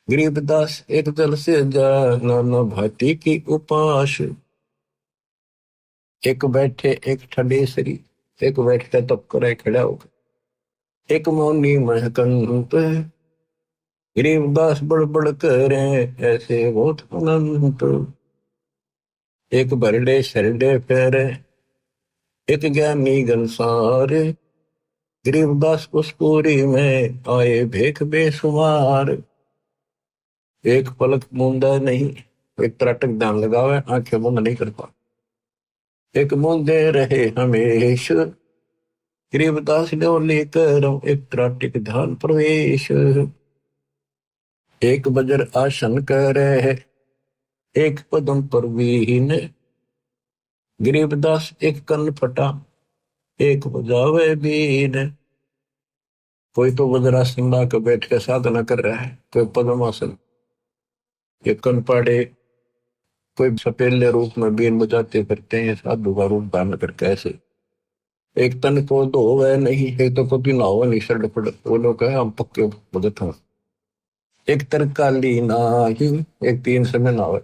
गरीबदास एक जल से जा, नाना भांति की उपास। एक बैठे एक ठंडेसरी, एक बैठ के तप करे खड़ा होकर, एक मौनी महकंत, गरीबदास बड़बड़ करे ऐसे बहुत अनंत। एक बरडे शरडे फेरे, एक ज्ञानी गंसार, गरीबदास उस पूरी में आए भेख बेसुमार। एक पलक मूंदा नहीं, एक त्राटक ध्यान लगावे, आंखें बंद नहीं करता, एक मूंदे रहे हमेशा, गरीबदास ने लेकर एक त्राटक ध्यान प्रवेश। एक बजर आसन करे, एक पदम पर वीन, गरीबदास एक कन्न फटा, एक बजावे बीन। कोई तो वज्रासन ला कर बैठ कर साधना कर रहा है, कोई पद्मासन, ये कन पाड़े, कोई सपेले रूप में बीन बजाते करते हैं, साधु का रूप धारण करके ऐसे। एक तन को धोवे नहीं, एक तो कभी नहावे नहीं, सड़ पड़, वो लोग कहे हम पक्के भगत हैं। एक तरकाली नाही, एक तीन समय नहावे,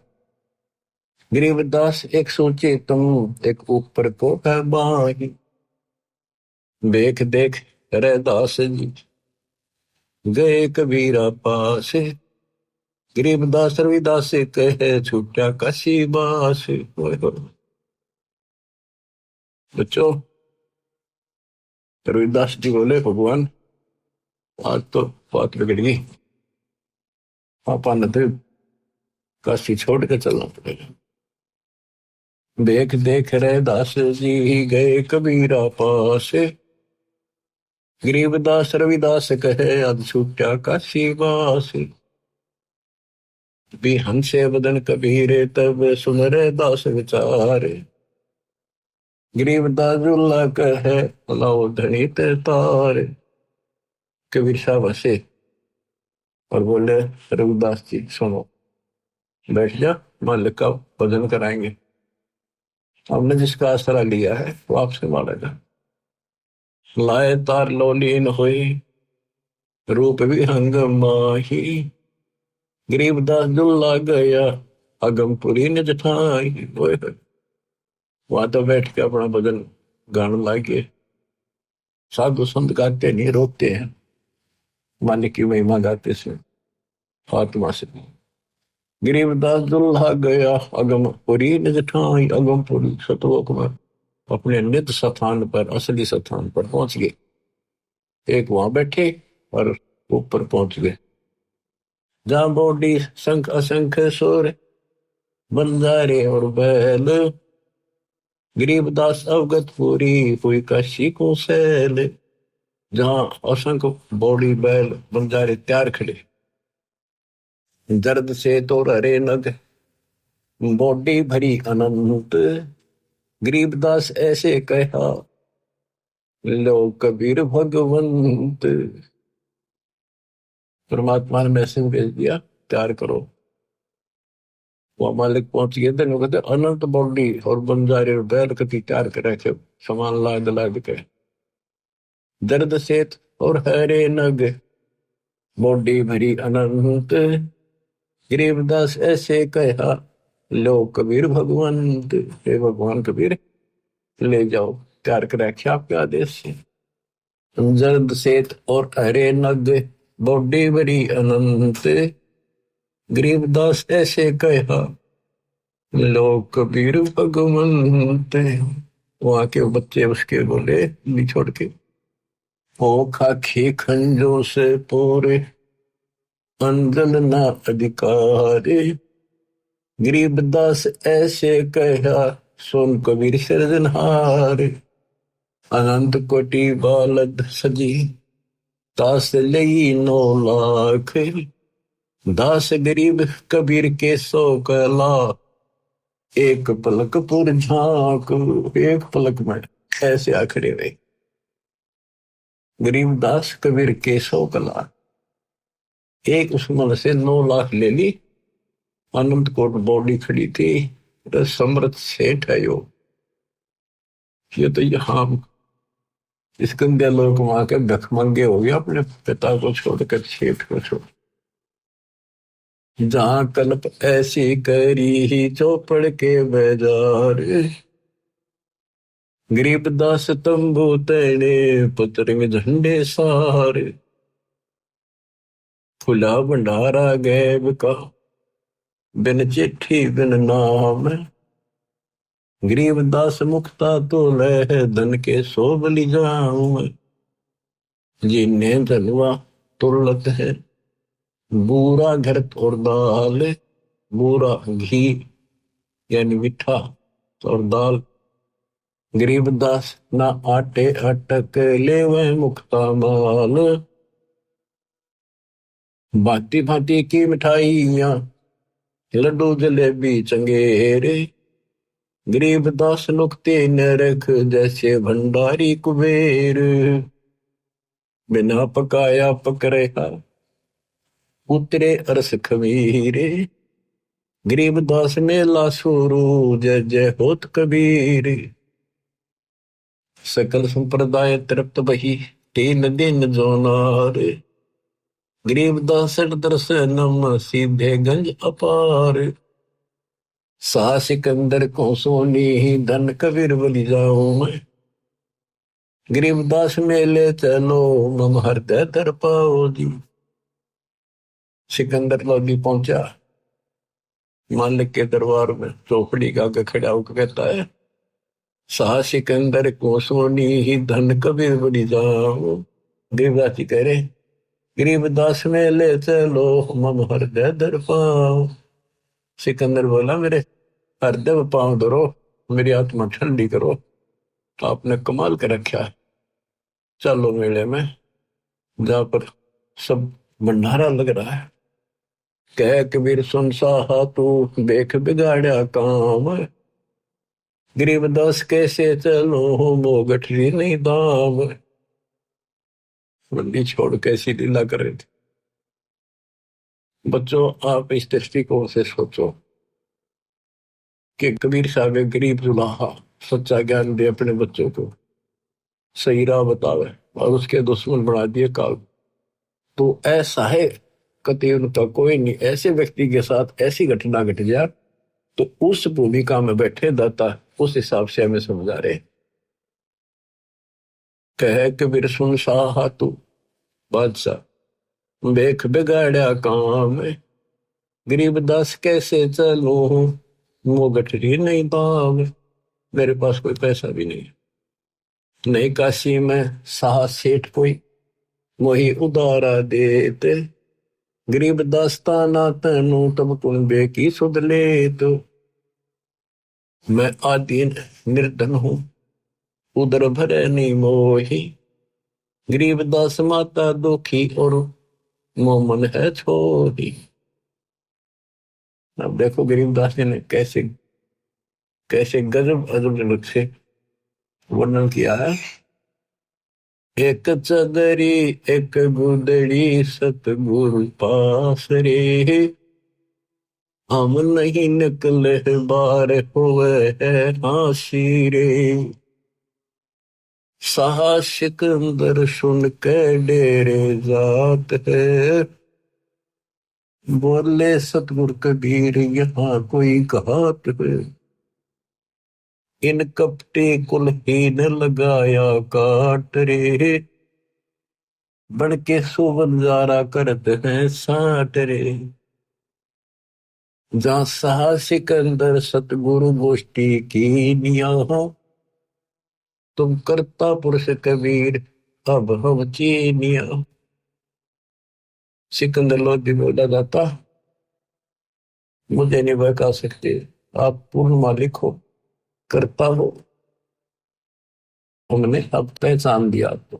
गरीबदास एक सोचे तुम, एक ऊपर को है बाही। देख देख रे दास जी, गए कबीरा पास, गरीबदास रविदास कहे छूटा काशी बास। बच्चों, रविदास जी बोले भगवान आज तो बात बिगड़ गई, पापा ने तो काशी छोड़ के चलना पड़ेगा। देख देख रे दास जी, गए कबीरा पास, गरीबदास रविदास कहे अब छूटा काशी बास। भी हंसे बदन कबीरे तब सुन रे दास विचारे, गरीबदास जुल्ला कहे लाओ धनी ते तारे। कबीर साहब हंसे और बोले रविदास जी सुनो, बैठ जा, मालिक का भजन कराएंगे। हमने जिसका आसरा लिया है वो आपसे मांगेगा। लाए तार लोलीन हुई, रूप विहंग माही, गरीबदास जुल्ला गया, अगमपुरी निज ठाई। वहां तो बैठ के अपना भजन गाने लागे। साधु संत गाते नहीं, रोकते हैं, मालिक की महिमा गाते से आत्मा से। गरीबदास दुल्हा गया अगमपुरी निज ठाई, अगमपुरी सतलोक में अपने निज स्थान पर, असली स्थान पर पहुंच गए। एक वहां बैठे और ऊपर पहुंच गए, जहां बॉडी शंख असंख सुर, बंजारे और बैल, गरीबदास अवगत पूरी हुई काशी को सैल। जहां असंख्य बॉडी बैल बंजारे तैयार खड़े, दर्द से तो हरे नग, बॉडी भरी अनंत, गरीबदास ऐसे कहा लो कबीर भगवंत। परमात्मा ने मैसेज भेज दिया, तैयार करो। वो मालिक पहुंच गए थे, कहते अनंत बॉडी और बंजारे बैल कति तैयार करे थे, सामान लाद लाद के। दर्द से और हरे नग बॉडी भरी अनंत, गरीबदास ऐसे कहा लो कबीर भगवंत। हे भगवान कबीर, ले जाओ, तैयार कर रखे आपके आदेश से। जर्द सेत और हरे नग बॉडी भरी अनंत, गरीबदास ऐसे कहा लो कबीर भगवंत। वहां के बच्चे उसके बोले नहीं छोड़ के, ओ खाखी खंजो से पूरे अंजल ना अधिकारे, गरीबदास ऐसे कहा सोन कबीर सिरजनहार। अनंत कोटि बालद सजी दास लई 9 लाख, दास गरीब कबीर के 100 कला, एक पलक पुर झांक। एक पलक में ऐसे आखड़े हुए गरीबदास कबीर के 100 कला, एक उसमल से 9 लाख ले ली। अनंत कोट बॉडी खड़ी थी, समृद्ध सेठ है यो। ये तो यहाँ इस गंदे लोग वहां के भिखमंगे हो गया, अपने पिता को छोड़कर सेठ को छोड़। जहां कल्प ऐसी करी ही चौपड़ के बाजार, गरीबदास तंबू तैने पतरंग झंडे सारे, खुला भंडारा गैब का बिन चिट्ठी बिन नाम, गरीबदास मुक्ता तो लह धन के 100 बलि जाऊं। जिन्हें धनवा तुरलत है बूरा घर और दाल, बूरा घी यानी मीठा और दाल, गरीबदास ना आटे अटक ले वह मुक्ता माल। भांति भांति की मिठाइयां लड्डू जलेबी चंगेरे, गरीबदास नुकते न रख जैसे भंडारी कुबेर। बिना पकाया पक रहा उतरे अरस खमीरे, गरीबदास मेला शुरू जय जय होत कबीर। सकल संप्रदाय तृप्त बही 3 दिन जोनार, गरीबदास दर्शनम सीधे गंज अपार। सा सिकंदर को सोनी धन कबीर बलि जाऊं मैं, गरीबदास मेले चलो मम हृदय दर पाओ जी। सिकंदर लोधी पहुंचा मालिक के दरबार में, चौपड़ी का आगे खड़ा होकर कहता है सा सिकंदर को सोनी ही धन कबीर बलि जाऊं। गरीबदास जी कह रहे गरीबदास मेले चलो मम हृदय दर पाओ। सिकंदर बोला मेरे हृदय में पांव धरो, मेरी आत्मा ठंडी करो। तो आपने कमाल कर रखा है, चलो मेले में जहां पर सब भंडारा लग रहा है। कह कबीर सुन साहा तू देख बिगाड़ा काम, गरीबदास कैसे चलो मो गठरी नहीं दाम। मंडी छोड़ कैसी लीला कर रहे थे। बच्चों आप इस दृष्टिकोण से सोचो कि कबीर साहब एक गरीब जुलाहा सच्चा ज्ञान दे अपने बच्चों को, सही राह बतावे, और उसके दुश्मन बना दिए काल। तो ऐसा है कति उनका कोई नहीं, ऐसे व्यक्ति के साथ ऐसी घटना घट जाए तो उस भूमिका में बैठे दाता उस हिसाब से हमें समझा रहे। कह कबीर सुन साहा तू बादशाह देख बिगाड़ा काम, गरीबदास कैसे चलो वो गठरी नहीं दाम। मेरे पास कोई पैसा भी नहीं, नहीं काशी में साह सेठ कोई वही उदारा देते, गरीबदास ताना तनु तब कुंबे की सुध ले। तो मैं आदीन निर्धन हूं उदर भरे नहीं मोही, गरीबदास माता दुखी और मोमन है छोरी। अब देखो गरीबदास जी ने कैसे कैसे गजब अजब से वर्णन किया है। एक चदरी एक गुदड़ी सतगुरु पास रे, हम नहीं निकले बार हुए है हासी रे। साहा सिकंदर सुन के डेरे जात है, बोले सतगुरु कबीर यहाँ कोई घात है। इन कपटे कुलहीन लगाया काट रे, बन के सुबंजारा करते हैं साट रे। जहाँ साहा सिकंदर सतगुरु गोष्ठी की निया हो, तुम करता पुरुष कबीर अब हम चीनिया। सिकंदर लोधी बोला जाता, मुझे नहीं बहका सकते, आप पूर्ण मालिक हो, करता हो, हमने अब पहचान दिया आपको।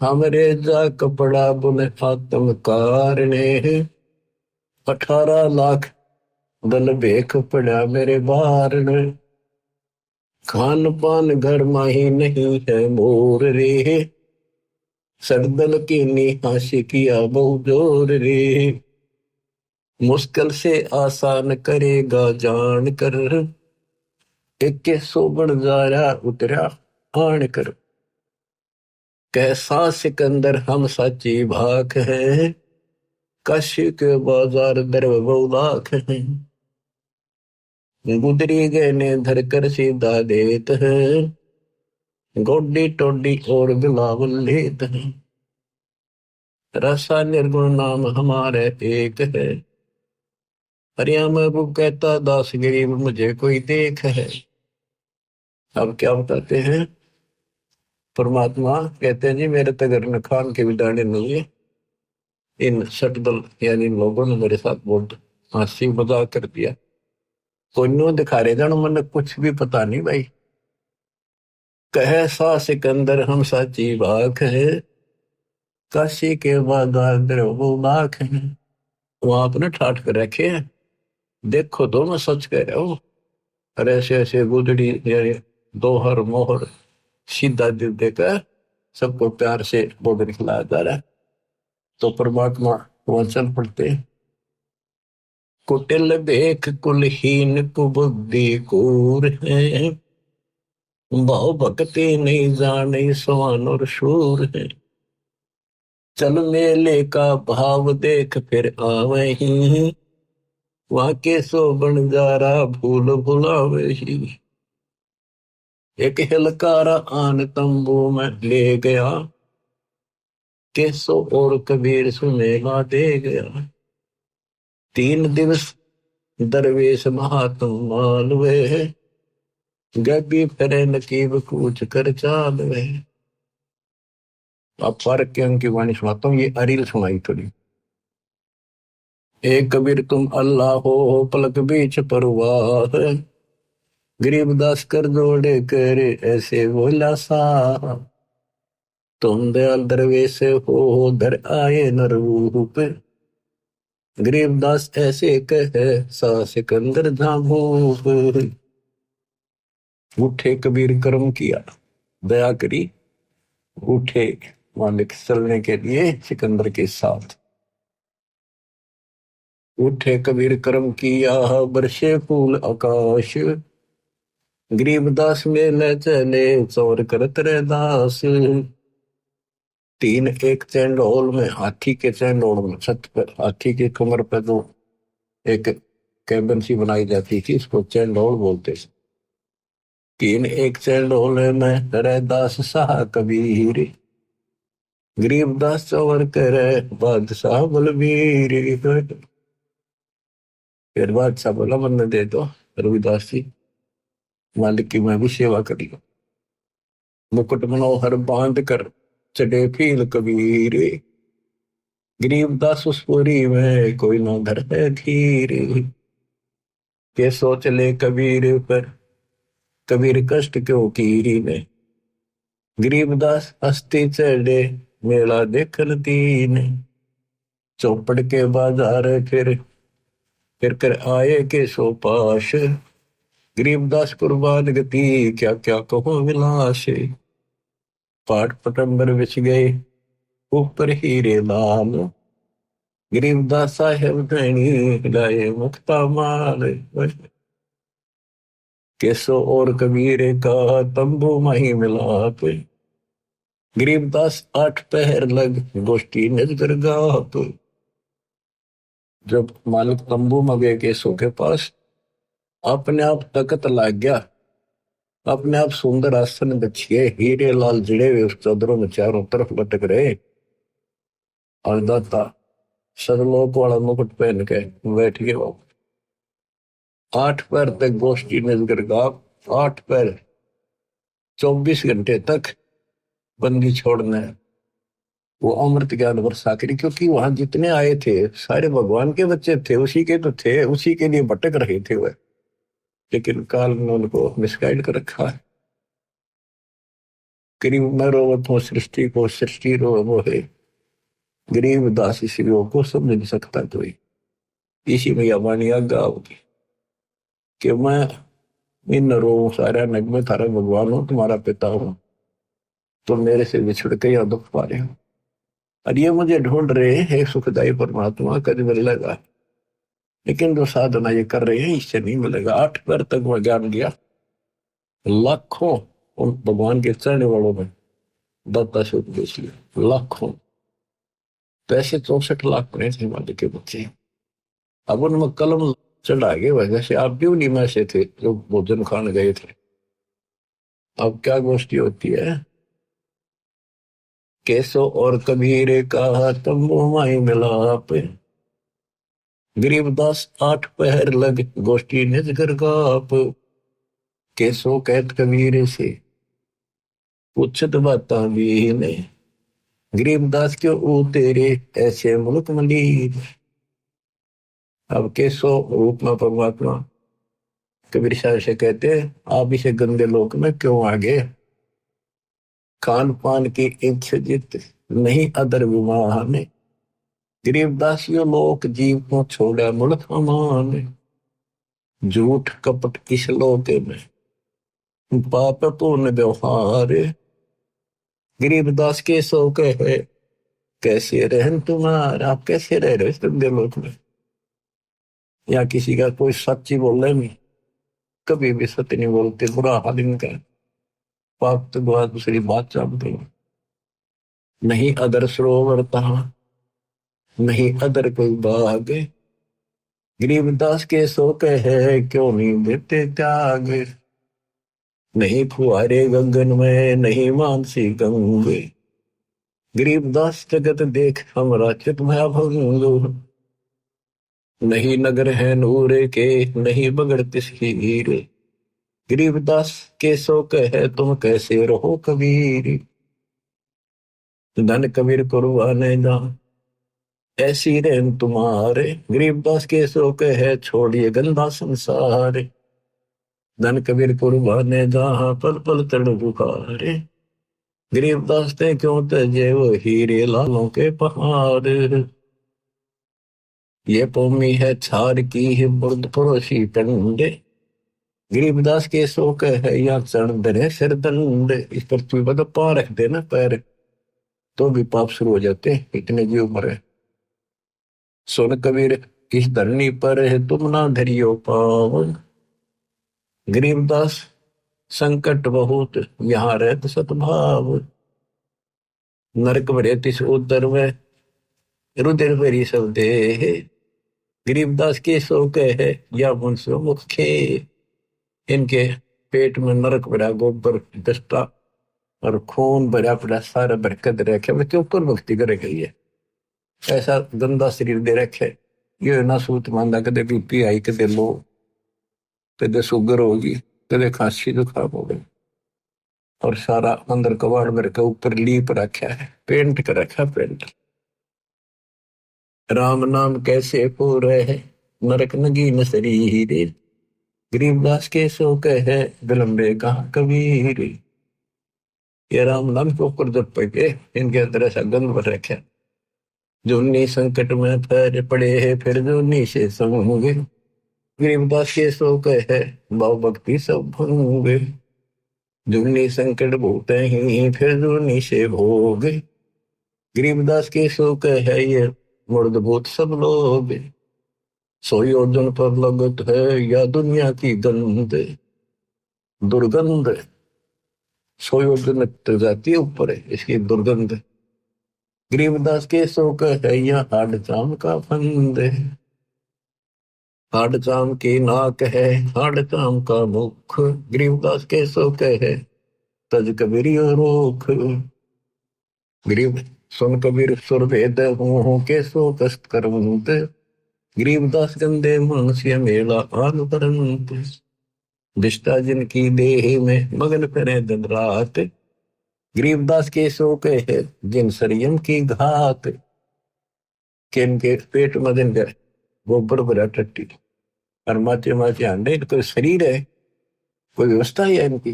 हमरे जा कपड़ा बुने आत्मकार ने, 18 लाख दल भेख पड़ा मेरे बार ने। खान पान घर माही नहीं है मोर रे, सरदल की निहाशी किया बहु जोर रे। मुश्किल से आसान करेगा जान कर, एक के सोबन जारा उतरा आन कर। कैसा सिकंदर हम सच्ची भाख है, काशी के बाजार दरब बहुलाख है। गुदरी गहने धरकर सीधा देत है, गोडी टोडी और बिलावल लेत है। रसा निर्गुण नाम हमारे एक है, हरिया महबूब कहता दास गरीब मुझे कोई देख है। अब क्या बताते हैं, परमात्मा कहते हैं जी मेरे तगर न खान के भी दाने नहीं है। इन सटदल यानी इन लोगों ने मेरे साथ बहुत हंसी मजाक कर दिया। कोई नो दिखा रहे जानो मन कुछ भी पता नहीं भाई। कहे सा सिकंदर हम साची बाख है, काशी के बाजार वो बाख है। वहां आपने ठाठ कर रखे हैं, देखो तो मैं सच कह रहा हूँ। अरे ऐसे ऐसे गुदड़ी यानी दोहर मोहर सीधा दिल देकर सबको प्यार से बोल खिलाया जा रहा है। तो परमात्मा वचन पढ़ते, कुटिल देख कुलहीन कुबुद्धि कूर है, भाव भक्ति नहीं जाने सवान और शूर है। चल मेले का भाव देख फिर आवे ही, वहां के सो बन जा रहा भूल भुलावे ही। एक हिलकारा आन तंबू में ले गया, केसो और कबीर सुनेगा दे गया। 3 दिवस दरवेश महात्म मालवे, गबी फिरे नकीब कूच कर चालवे। अब फर्क के अंक की वाणी सुनाता हूँ, ये अरील सुनाई थोड़ी। एक कबीर तुम अल्लाह हो पलक बीच परवाह, गरीबदास कर जोड़े कर ऐसे बोला सा। तुम दयाल दरवेश हो धर आए न रूप, गरीबदास ऐसे कहे सा सिकंदर झाभूप। उठे कबीर कर्म किया दया करी, उठे मालिक चलने के लिए सिकंदर के साथ। उठे कबीर कर्म किया बरसे फूल आकाश, गरीबदास में न चले चौर करत रे दास। 3 एक चैंडोल में, हाथी के चैंडोल में, छत पर हाथी की कमर पर जो एक कैबिन सी बनाई जाती थी उसको चैंडोल बोलते थे। 3 एक चैंडोल में रे दास साह कबीर, गरीबदास चौर करे बादशाह बलबीर। फिर बादशाह बोला मन दे दो रविदास जी, मालिक की मैं भी सेवा करी। मुकुट मनोहर बांध कर चढ़े फील कबीर, गरीबदास उस पुरी में कोई ना धर है धीर। के सोच ले कबीर पर कबीर कष्ट क्यों कीरी ने, गरीबदास हस्ती चढ़े मेला देखन दीन। चौपड़ के बाजार फिर कर आए के सो पाश, गरीबदास कुर्बान गति क्या क्या कहो विलास। पाठ पटंबर बिछ गए ऊपर हीरे लाल, गरीबदास साहेब धनी लाए मुक्ता माल। केसो और कबीर का तंबू माही मिलाप, गरीबदास आठ पहर लग गोष्ठी नजर गाप। जब मालिक तंबू में गए केसो के पास, अपने आप तकत लाग गया, अपने आप सुंदर आसन बिछिए हीरे लाल जड़े हुए उस चादरों में चारों तरफ लटक रहे, और दाता सदलोक वाला मुकुट पहन के बैठ गए वो। आठ पैर तक गोष्ठी नजर गाप, आठ पैर 24 घंटे तक बंदी छोड़ना है। वो अमृत ज्ञान वर्षा करी, क्योंकि वहां जितने आए थे सारे भगवान के बच्चे थे, उसी के तो थे, उसी के लिए भटक रहे थे वह। लेकिन काल ने उनको मिसगाइड कर रखा है। गरीब मैं रोवत हूँ सृष्टि को, सृष्टि रो वो है, गरीब दास इसी को समझ नहीं सकता कोई। इसी में वाणी आज्ञा होगी कि मैं इन रो सारा नग में थारा भगवान हूँ, तुम्हारा पिता हूँ, तो मेरे से बिछड़ के या दुख पा रहे हो, और ये मुझे ढूंढ रहे हैं सुखदायी परमात्मा, कभी मिलेगा। लेकिन जो साधना ये कर रहे हैं इससे नहीं मिलेगा। आठ पैर तक मैं ज्ञान दिया, लाखों उन भगवान के चढ़ने वालों में दत्ता से उपदेश लिया, लाखों। तो ऐसे 64 लाख पड़े थे हिमालय के बच्चे। अब उनमें कलम चढ़ा गए वजह से आप भी उन्हीं में से थे जो भोजन खाने गए थे। अब क्या गोष्ठी होती है, केसो और कबीर का तंबू माई मिलाप, गरीबदास आठ पहर लग गोष्ठी निज घर गाप। केसो कहत कबीर से पूछत बाता भी ने, गरीबदास क्यों ओ तेरे ऐसे मुल्क मलीर। अब केसो रूप में परमात्मा कबीर साहब से कहते हैं, आप इसे गंदे लोक में क्यों आ गए। खान पान की इच्छ जित नहीं अदर विवाह ने, गरीबदासियों लोक जीव को छोड़ा मुल्क अमान। झूठ कपट किस लोक में पाप पूर्ण व्यवहार, गरीबदास के सो कहे कैसे रहन तुम्हारा। आप कैसे रह रहे हो इस गंदे लोक में। या किसी का कोई सच्ची बोल रहे नहीं, कभी भी सत्य नहीं बोलते, बुरा हाल इनका, पाप तो बहुत दूसरी बात जानते हैं। नहीं अदर सरोवर तहा, नहीं अदर कोई बाग, गरीबदास के सो कहे क्यों नहीं देते त्याग। नहीं फुहारे गगन में नहीं मानसी गंग, गरीबदास जगत देख हमरा चित भया भंग। नहीं नगर है नूर के नहीं बगड़ तिसकी हीर, गरीबदास के सो कहे तुम कैसे रहो कबीर। धन कबीर कुर्बाने जा ऐसी रहन तुम्हारे, गरीबदास के सो कहे छोड़िए गंदा संसार। धन कबीर कुर्बाने जहां पल पल तड़ बुखारे, गरीबदास ते क्यों तजे वो हीरे लालों के पहाड़। ये पौमी है छार की है बुर्द पड़ोसी कंडे, गरीबदास के सो कहे या चरण दरे सिर दंड। इस पृथ्वी पर तो पांव रख देना पैर तो भी पाप शुरू हो जाते, इतने जीव मरे। सुन कबीर इस धरनी पर है तुम ना धरियो पाव, गरीबदास संकट बहुत यहाँ रहत सतभाव। नरक भरे तिस उदर में रुधिर भरी सब देह, गरीबदास के सो कहे या मुंसो मुखे। इनके पेट में नरक भरा गोबर दस्ता और खून भरा पड़ा सारा बरकत रखे, मैं क्यों ऊपर भक्ति करे गई है। ऐसा गंदा शरीर दे रखे, ये ना सूत मांदा, कदे बीपी आई, कदे लो, कदे शुगर होगी, कदे खांसी जुकाम हो गई, और सारा अंदर कबाड़ में रखा, ऊपर लीप रखा है, पेंट कर रखा पेंट। राम नाम कैसे पूरे है नरक नगी न शरीर, गरीबदास के सो कहे विलंबे कहा कबीर। ये राम नाम के ऊपर जब पड़े इनके अंदर ऐसा गंध भर रखा, जोनी संकट में पैर पड़े है फिर जोनी से संग, गरीबदास के सो कहे भाव भक्ति सब भंग। जुगनी संकट भूत ही फिर जुगनी से भोग। गरीबदास के शोक है ये मुर्द भूत सब लोग। सोई अर्जुन पर लगत है या दुनिया की गंध दुर्गंध। सोई अर्जुन तक जाती है ऊपर है इसकी दुर्गंध। गरीबदास के शोक है या हाड चाम का फंद। हाड चाम की नाक है हाड चाम का मुख। गरीबदास के शोक है तज कबीर रोख। गरीब सुन कबीर सुर भेद हूँ के सो कष्ट करवंत। गरीबदास गंदे मनुष्य मेला आन परंत। दिष्टा जिनकी देह में मगन करे दिन रात। गरीबदास के शोक है जिन संयम की घात। के इनके पेट में दिन गोबर भरा टट्टी और माचे माचे अंडे कोई शरीर है कोई व्यवस्था ही है इनकी।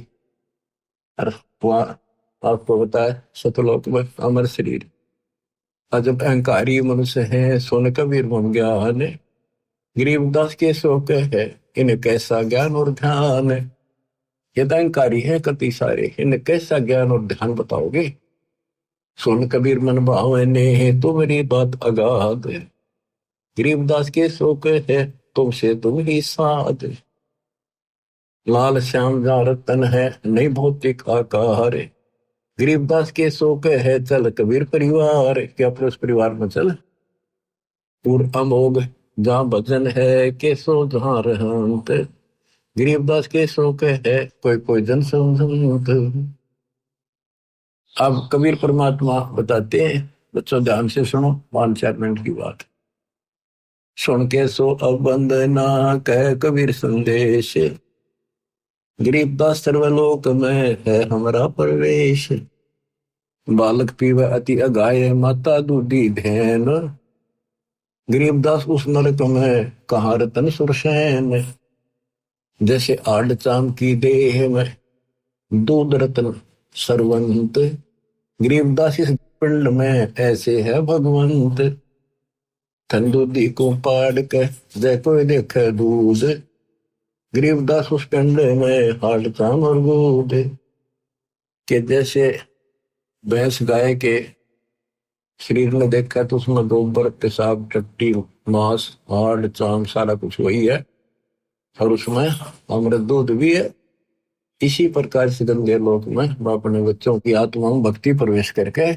और वहां आपको बताया सतलोक में अमर शरीर। और जब अहंकारी मनुष्य है सोन कबीर मन ज्ञान। गरीबदास के शोक है इन्हें कैसा ज्ञान और ध्यान। ये तो अहंकारी है कति सारे इन्हें कैसा ज्ञान और ध्यान बताओगे। सुन कबीर मन भावने तो मेरी बात अगाध। गरीबदास के शोक है तुमसे तुम ही साध। लाल श्याम जा रतन है नहीं भौतिक आकार। गरीबदास के शोक है चल कबीर परिवार के अपने उस परिवार में चल। पूर्ण अमोघ जहाँ भजन है के सो जहाँ रहंत। गरीबदास के शोक है कोई कोई जन संत। अब कबीर परमात्मा बताते हैं बच्चों ध्यान से सुनो 5-4 मिनट की बात। सुन के सो अब बंदना कह कबीर संदेश। गरीबदास सर्वलोक में है हमारा प्रवेश। बालक पीवे अति अगाय माता दूधी धैन। गरीबदास उस नरक में कहाँ रतन सुरसैन। जैसे आड़ चाम की देह में दूध रतन सरवंत। गरीबदास इस पिंड में ऐसे है भगवंत। ठंडूदी को पाड़ के जय कोई देखे दूध। गरीबदास उस पिंड में हाड़ चाम और दूध के जैसे भैंस गाय के शरीर में देखा तो उसमें गोबर पेशाब टट्टी मांस हाड़ चाम सारा कुछ वही है और उसमें अमृत दूध भी है। इसी प्रकार से गंदे लोक में मैं अपने बच्चों की आत्मा में भक्ति प्रवेश करके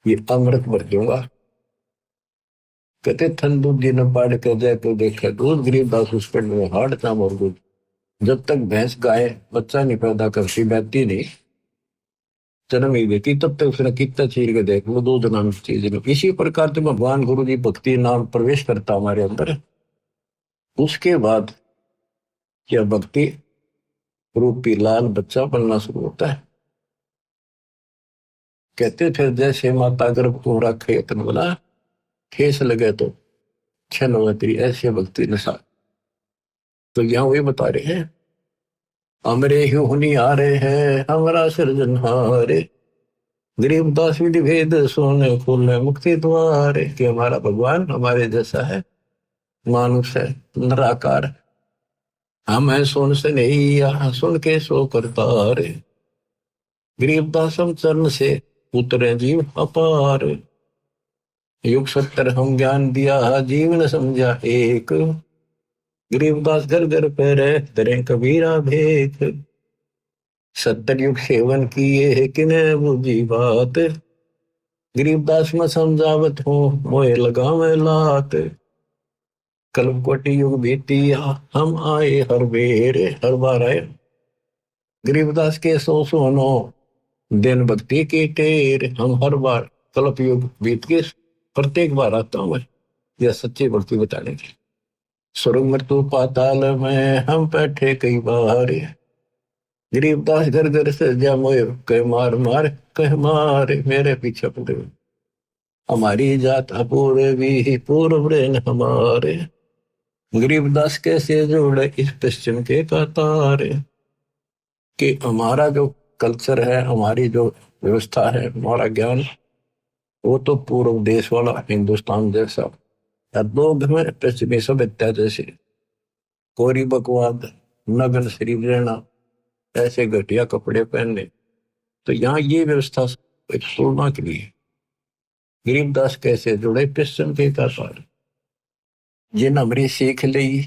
ये अमृत भर दूंगा। कहते ठंडू दिन पाड़ के जाए तो देखे दूध। गरीबदास उस पिंड में हाड़ चाम और दूध। जब तक भैंस गाय बच्चा नहीं पैदा करती बैठती नहीं जन्म ही देती तब तक उसने कितना चीर के देख लो दूध नाम चीज। इसी प्रकार से भगवान गुरु जी भक्ति नाम प्रवेश करता हमारे अंदर। उसके बाद क्या भक्ति रूपी लाल बच्चा बनना शुरू होता है। कहते थे जैसे माता गर्भ को रखे तन बोला ठेस लगे तो छन हो तेरी ऐसे भक्ति नशा। तो यहाँ वही बता रहे हैं हमरे ही हुनी आ रहे हैं हमारा सृजनहारे। गरीबदास विधि भेद सोने खोलने मुक्ति द्वारे कि हमारा भगवान हमारे जैसा है मानुष है निराकार। हम है सुन से नहीं यहाँ सुन के सो करता रे। गरीबदास हम चरण से उतरे जीव अपार। युग 70 हम ज्ञान दिया जीवन समझा एक। गरीबदास घर घर पे रहे तरे कबीरा भेख। 70 युग सेवन किए किने बुझी बात। गरीबदास में समझावत हो मोए लगावे लात। कल्प कोटि युग बीतिया हम आए हर बेर हर बार आए। गरीबदास के 100 दिन भक्ति की टेर हम हर बार कल्प युग बीत के प्रत्येक बार आता हूं मैं यह सच्ची भक्ति बताने की। स्वर्ग मृत्यु पाताल में हम बैठे कई बार। गरीबदास घर घर से जा मोए कह मार मार कह मार मेरे पीछे पड़े। हमारी जात अपूर्वी पूर्व रेन हमारे। गरीबदास कैसे जोड़े इस पश्चिम के कतार। कि हमारा जो कल्चर है हमारी जो व्यवस्था है हमारा ज्ञान वो तो पूर्व देश वाला हिंदुस्तान जैसा लोग में पश्चिमी सभ्यता जैसे कोरी बकवाद नग्न शरीर रहना ऐसे घटिया कपड़े पहनने। तो यहाँ ये व्यवस्था एक तुलना के लिए गरीबदास कैसे जुड़े पिस्टन के का सार जिन हमरी सीख ली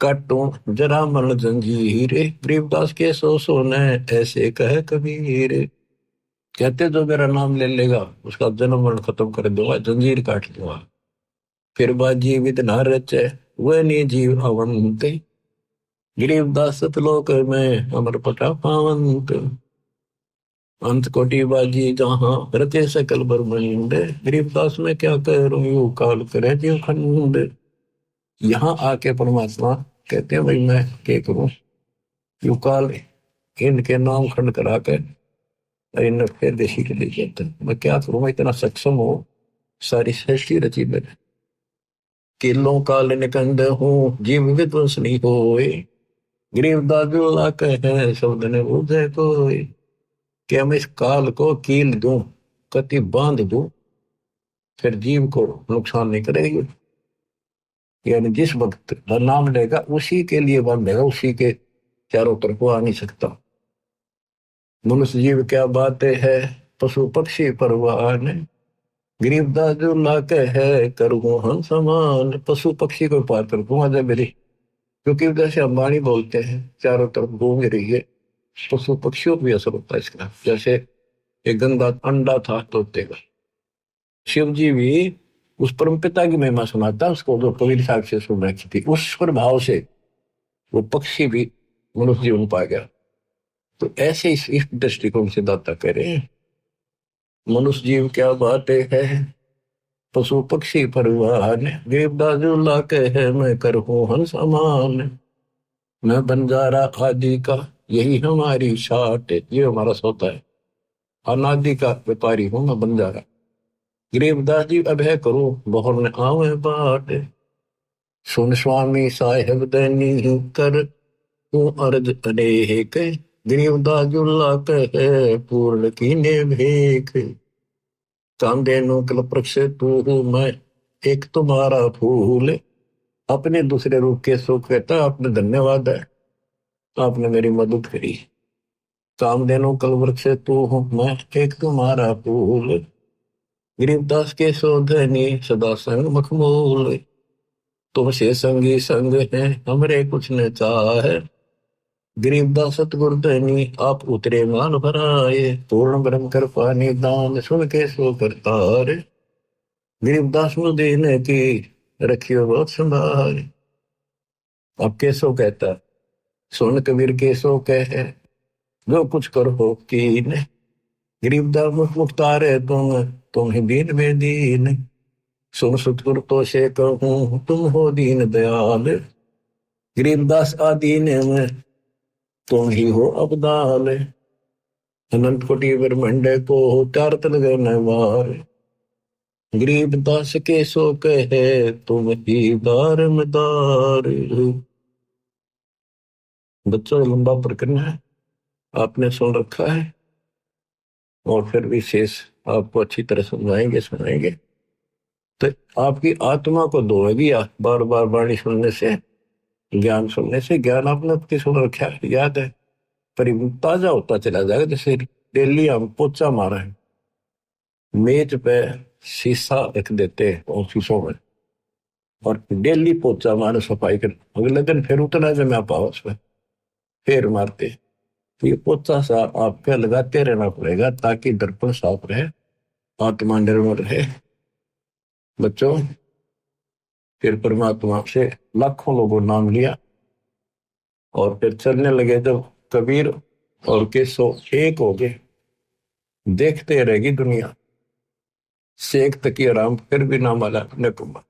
काटो जरा मन जंजीर गरीबदास के सो ने ऐसे कहे कबीर। कहते जो मेरा नाम ले लेगा उसका जन्म मरण खत्म कर दूंगा, जंजीर काट दूंगा। फिर बाजी विद न रचे वह नहीं जीव अवंत गरीबदास सतलोक में अमर पटा पावंत। अंत कोटि बाजी जहां रचे सकल ब्रह्मांड गरीबदास में क्या करूं यू काल करे जीव खंड। यहाँ आके परमात्मा कहते हैं भाई मैं क्या करूं, यू काल इनके नाम खंड करा कर इन फिर देशी के लिए कहते हैं मैं क्या करूं, मैं इतना सक्षम हूं सारी सृष्टि रची मैंने। किलों काल निकंद हूँ जीव विध्वंस नहीं होए गरीबदास जो ला कहे शब्द ने बुझे कोई। कि मैं इस काल को कील दूं कति बांध दूं फिर जीव को नुकसान नहीं करेगी। यानी जिस वक्त नाम लेगा उसी के लिए बांधेगा, उसी के चारों तरफ वो आ नहीं सकता। मनुष्य जीव क्या बात है पशु पक्षी परवान गरीबदास जो ला कहे करूँ हम समान। पशु पक्षी को पार कर दूंगा जब मेरी, क्योंकि जैसे अंबानी बोलते हैं चारों तरफ घूम रही है, पशु पक्षियों को भी असर होता है इसका। जैसे एक गंदा अंडा था तोते का, शिव जी भी उस परम पिता की महिमा सुनाता उसको जो कबीर साहब से सुन रखी थी, उस प्रभाव से वो पक्षी भी मनुष्य जीवन पा गया। तो ऐसे इस दृष्टिकोण से दाता कह रहे हैं मनुष्य जीव क्या बात है पशु पक्षी परवान गरीबदास जो ला कहे मैं करूँ हंस समान। मैं बंजारा आदि का यही हमारी शाट, ये हमारा सौदा है। अनादि का व्यापारी हूं मैं बंजारा। गरीबदास जी अभय करो बहुर ने आवे बाट। सुन स्वामी साहेब दैनी कर तू अर्ज अनेक गरीबदास जुल्ला कहे पूर्ण कीने भेख। चांदे नो कल प्रक्ष तू हूं मैं एक तुम्हारा फूल। अपने दूसरे रूप के सो कहता आपने धन्यवाद है, आपने मेरी मदद करी। कामधेनु कल वृक्ष तू हूं मैं एक तुम्हारा फूल। गरीबदास के शोधनी सदा संग मखमूल। तुमसे संगी संग है हमरे कुछ न चाहे गरीबदास सतगुरु धनी आप उतरे मान भराए। पूर्ण ब्रह्म कृपा निदान सुन के सो करतार गरीबदास मुझ देने की रखियो बहुत संभाल। अब कैसो कहता सुन कबीर कैसो कहे जो कुछ करो कीन गरीबदास मुख मुख्तार तुम ही दीन में दीन। सुन सतगुरु तो से कहूँ तुम हो दीन दयाल गरीबदास आदीन में तुम ही हो अबदाल। अनंत कोटि ब्रह्मांड को चार तल वार गरीबदास के सो कहे तुम ही दारमदार। बच्चों लंबा प्रकरण है, आपने सुन रखा है और फिर विशेष आपको अच्छी तरह समझाएंगे सुनाएंगे। तो आपकी आत्मा को धोएगी बार बार वाणी सुनने से, ज्ञान सुनने से। ज्ञान आपने की सुन रखा है, याद है, पर ताजा होता चला जाएगा। जैसे डेली हम पोचा मारा है, मेज पे शीशा रख देते हैं ऑफिसों में और डेली पोचा मारे सफाई कर, अगले दिन फिर उतना जमा पाओ उसमें फिर मारते। तो ये पोचा सा आपके लगाते रहना पड़ेगा ताकि दर्पण साफ रहे, आत्मा निर्मल रहे। बच्चों फिर परमात्मा से लाखों लोगों नाम लिया और फिर चलने लगे। जब कबीर और केशव एक हो गए, देखते रहेगी दुनिया, शेख तकी आराम फिर भी नाम आला अपने कुमा।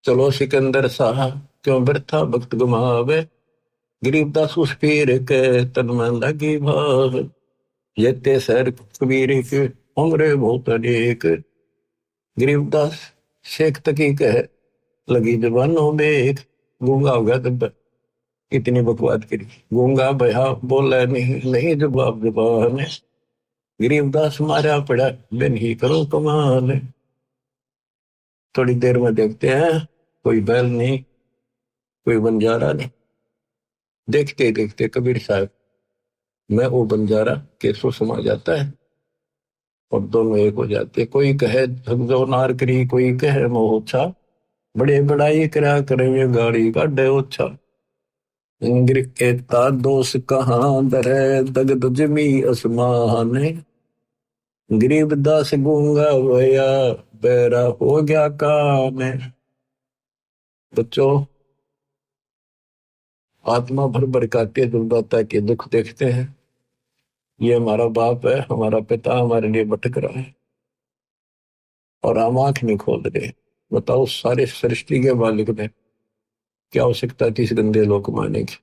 चलो सिकंदर साह क्यों व्यर्था भक्त गुमावे गरीबदास उस पीर के तन में लगी भाव। जेते सर कबीर के उम्र बहुत अनेक गरीबदास शेख तकी कह लगी जवानों में एक गूंगा हो गया। तब इतनी बकवाद करी, गूंगा भया बोला नहीं जवाब जबान गरीबदास मारा पड़ा बिन ही करो कमाल। थोड़ी देर में देखते हैं कोई बैल नहीं, कोई बंजारा नहीं। देखते देखते कबीर साहब मैं वो बंजारा केसो समा जाता है और दोनों एक हो जाते। कोई कहे समझो नारकरी, कोई कहे मोहछा, बड़े बड़ाई करा करे गाड़ी काटे ओछा। इंग्र एता दोष कहाँ दरे, दगद जमी असमान। गरीब दास गूंगा भया, बेरा हो गया कान। बच्चों, आत्मा भर भर काटे दुर्दाता के दुख देखते हैं। ये हमारा बाप है, हमारा पिता हमारे लिए भटक रहा है और हम आंख नहीं खोल रहे। बताओ, सारे सृष्टि के मालिक ने क्या आवश्यकता थी इस गंदे लोक मारने की।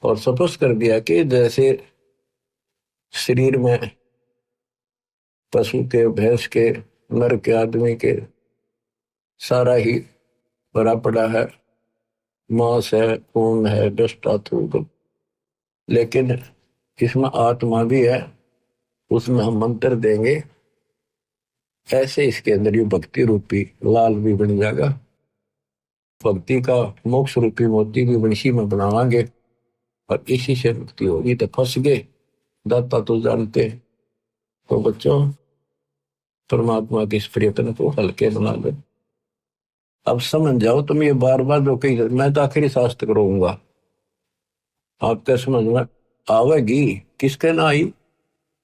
और सपोज कर दिया कि जैसे शरीर में पशु के, भैंस के, नर के, आदमी के सारा ही भरा पड़ा है, मांस है, खून है, डस्ट धातु, लेकिन इसमें आत्मा भी है। उसमें हम मंत्र देंगे, ऐसे इसके अंदर ये भक्ति रूपी लाल भी बन जाएगा। भक्ति का मोक्ष रूपी मोती भी बंशी में बनावांगे और इसी से मुक्ति होगी। तो फंस गए, दाता तो जानते हैं। तो बच्चों, परमात्मा के इस प्रयत्न को हल्के बना दो। अब समझ जाओ तुम, ये बार बार जो कही मैं तो आखिरी शास्त्र करूंगा, आपके समझ में आवेगी। किसके ना आई,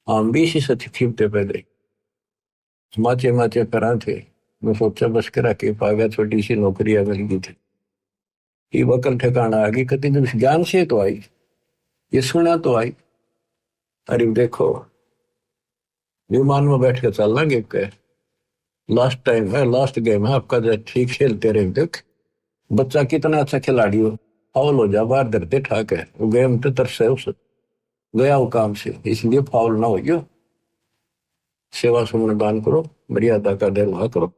हम भी इसी से खींचते पहले माचे माचे करा थे। मैं सोचा बस करा के पागा, छोटी सी नौकरी मिल गई थी, ये वकल ठिकाना आ गई। कति जब ज्ञान से तो आई, ये सुना तो आई। अरे देखो, विमान में बैठ के चल लेंगे के लास्ट टाइम है, लास्ट गेम है आपका, जो ठीक खेलते रहे। देख बच्चा कितना अच्छा खिलाड़ी हो, फाउल हो जा, बाहर धरते ठाक है, वो गेम तो तरस है उस गया वो काम से, इसलिए फाउल ना हो। सेवा सुमन दान करो, मर्यादा का निर्वाह करो,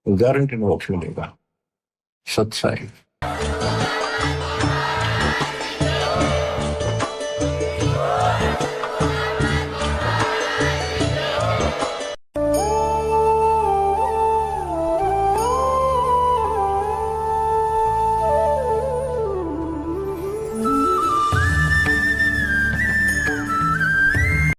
गारंटी मोक्ष मिलेगा। सत्साई।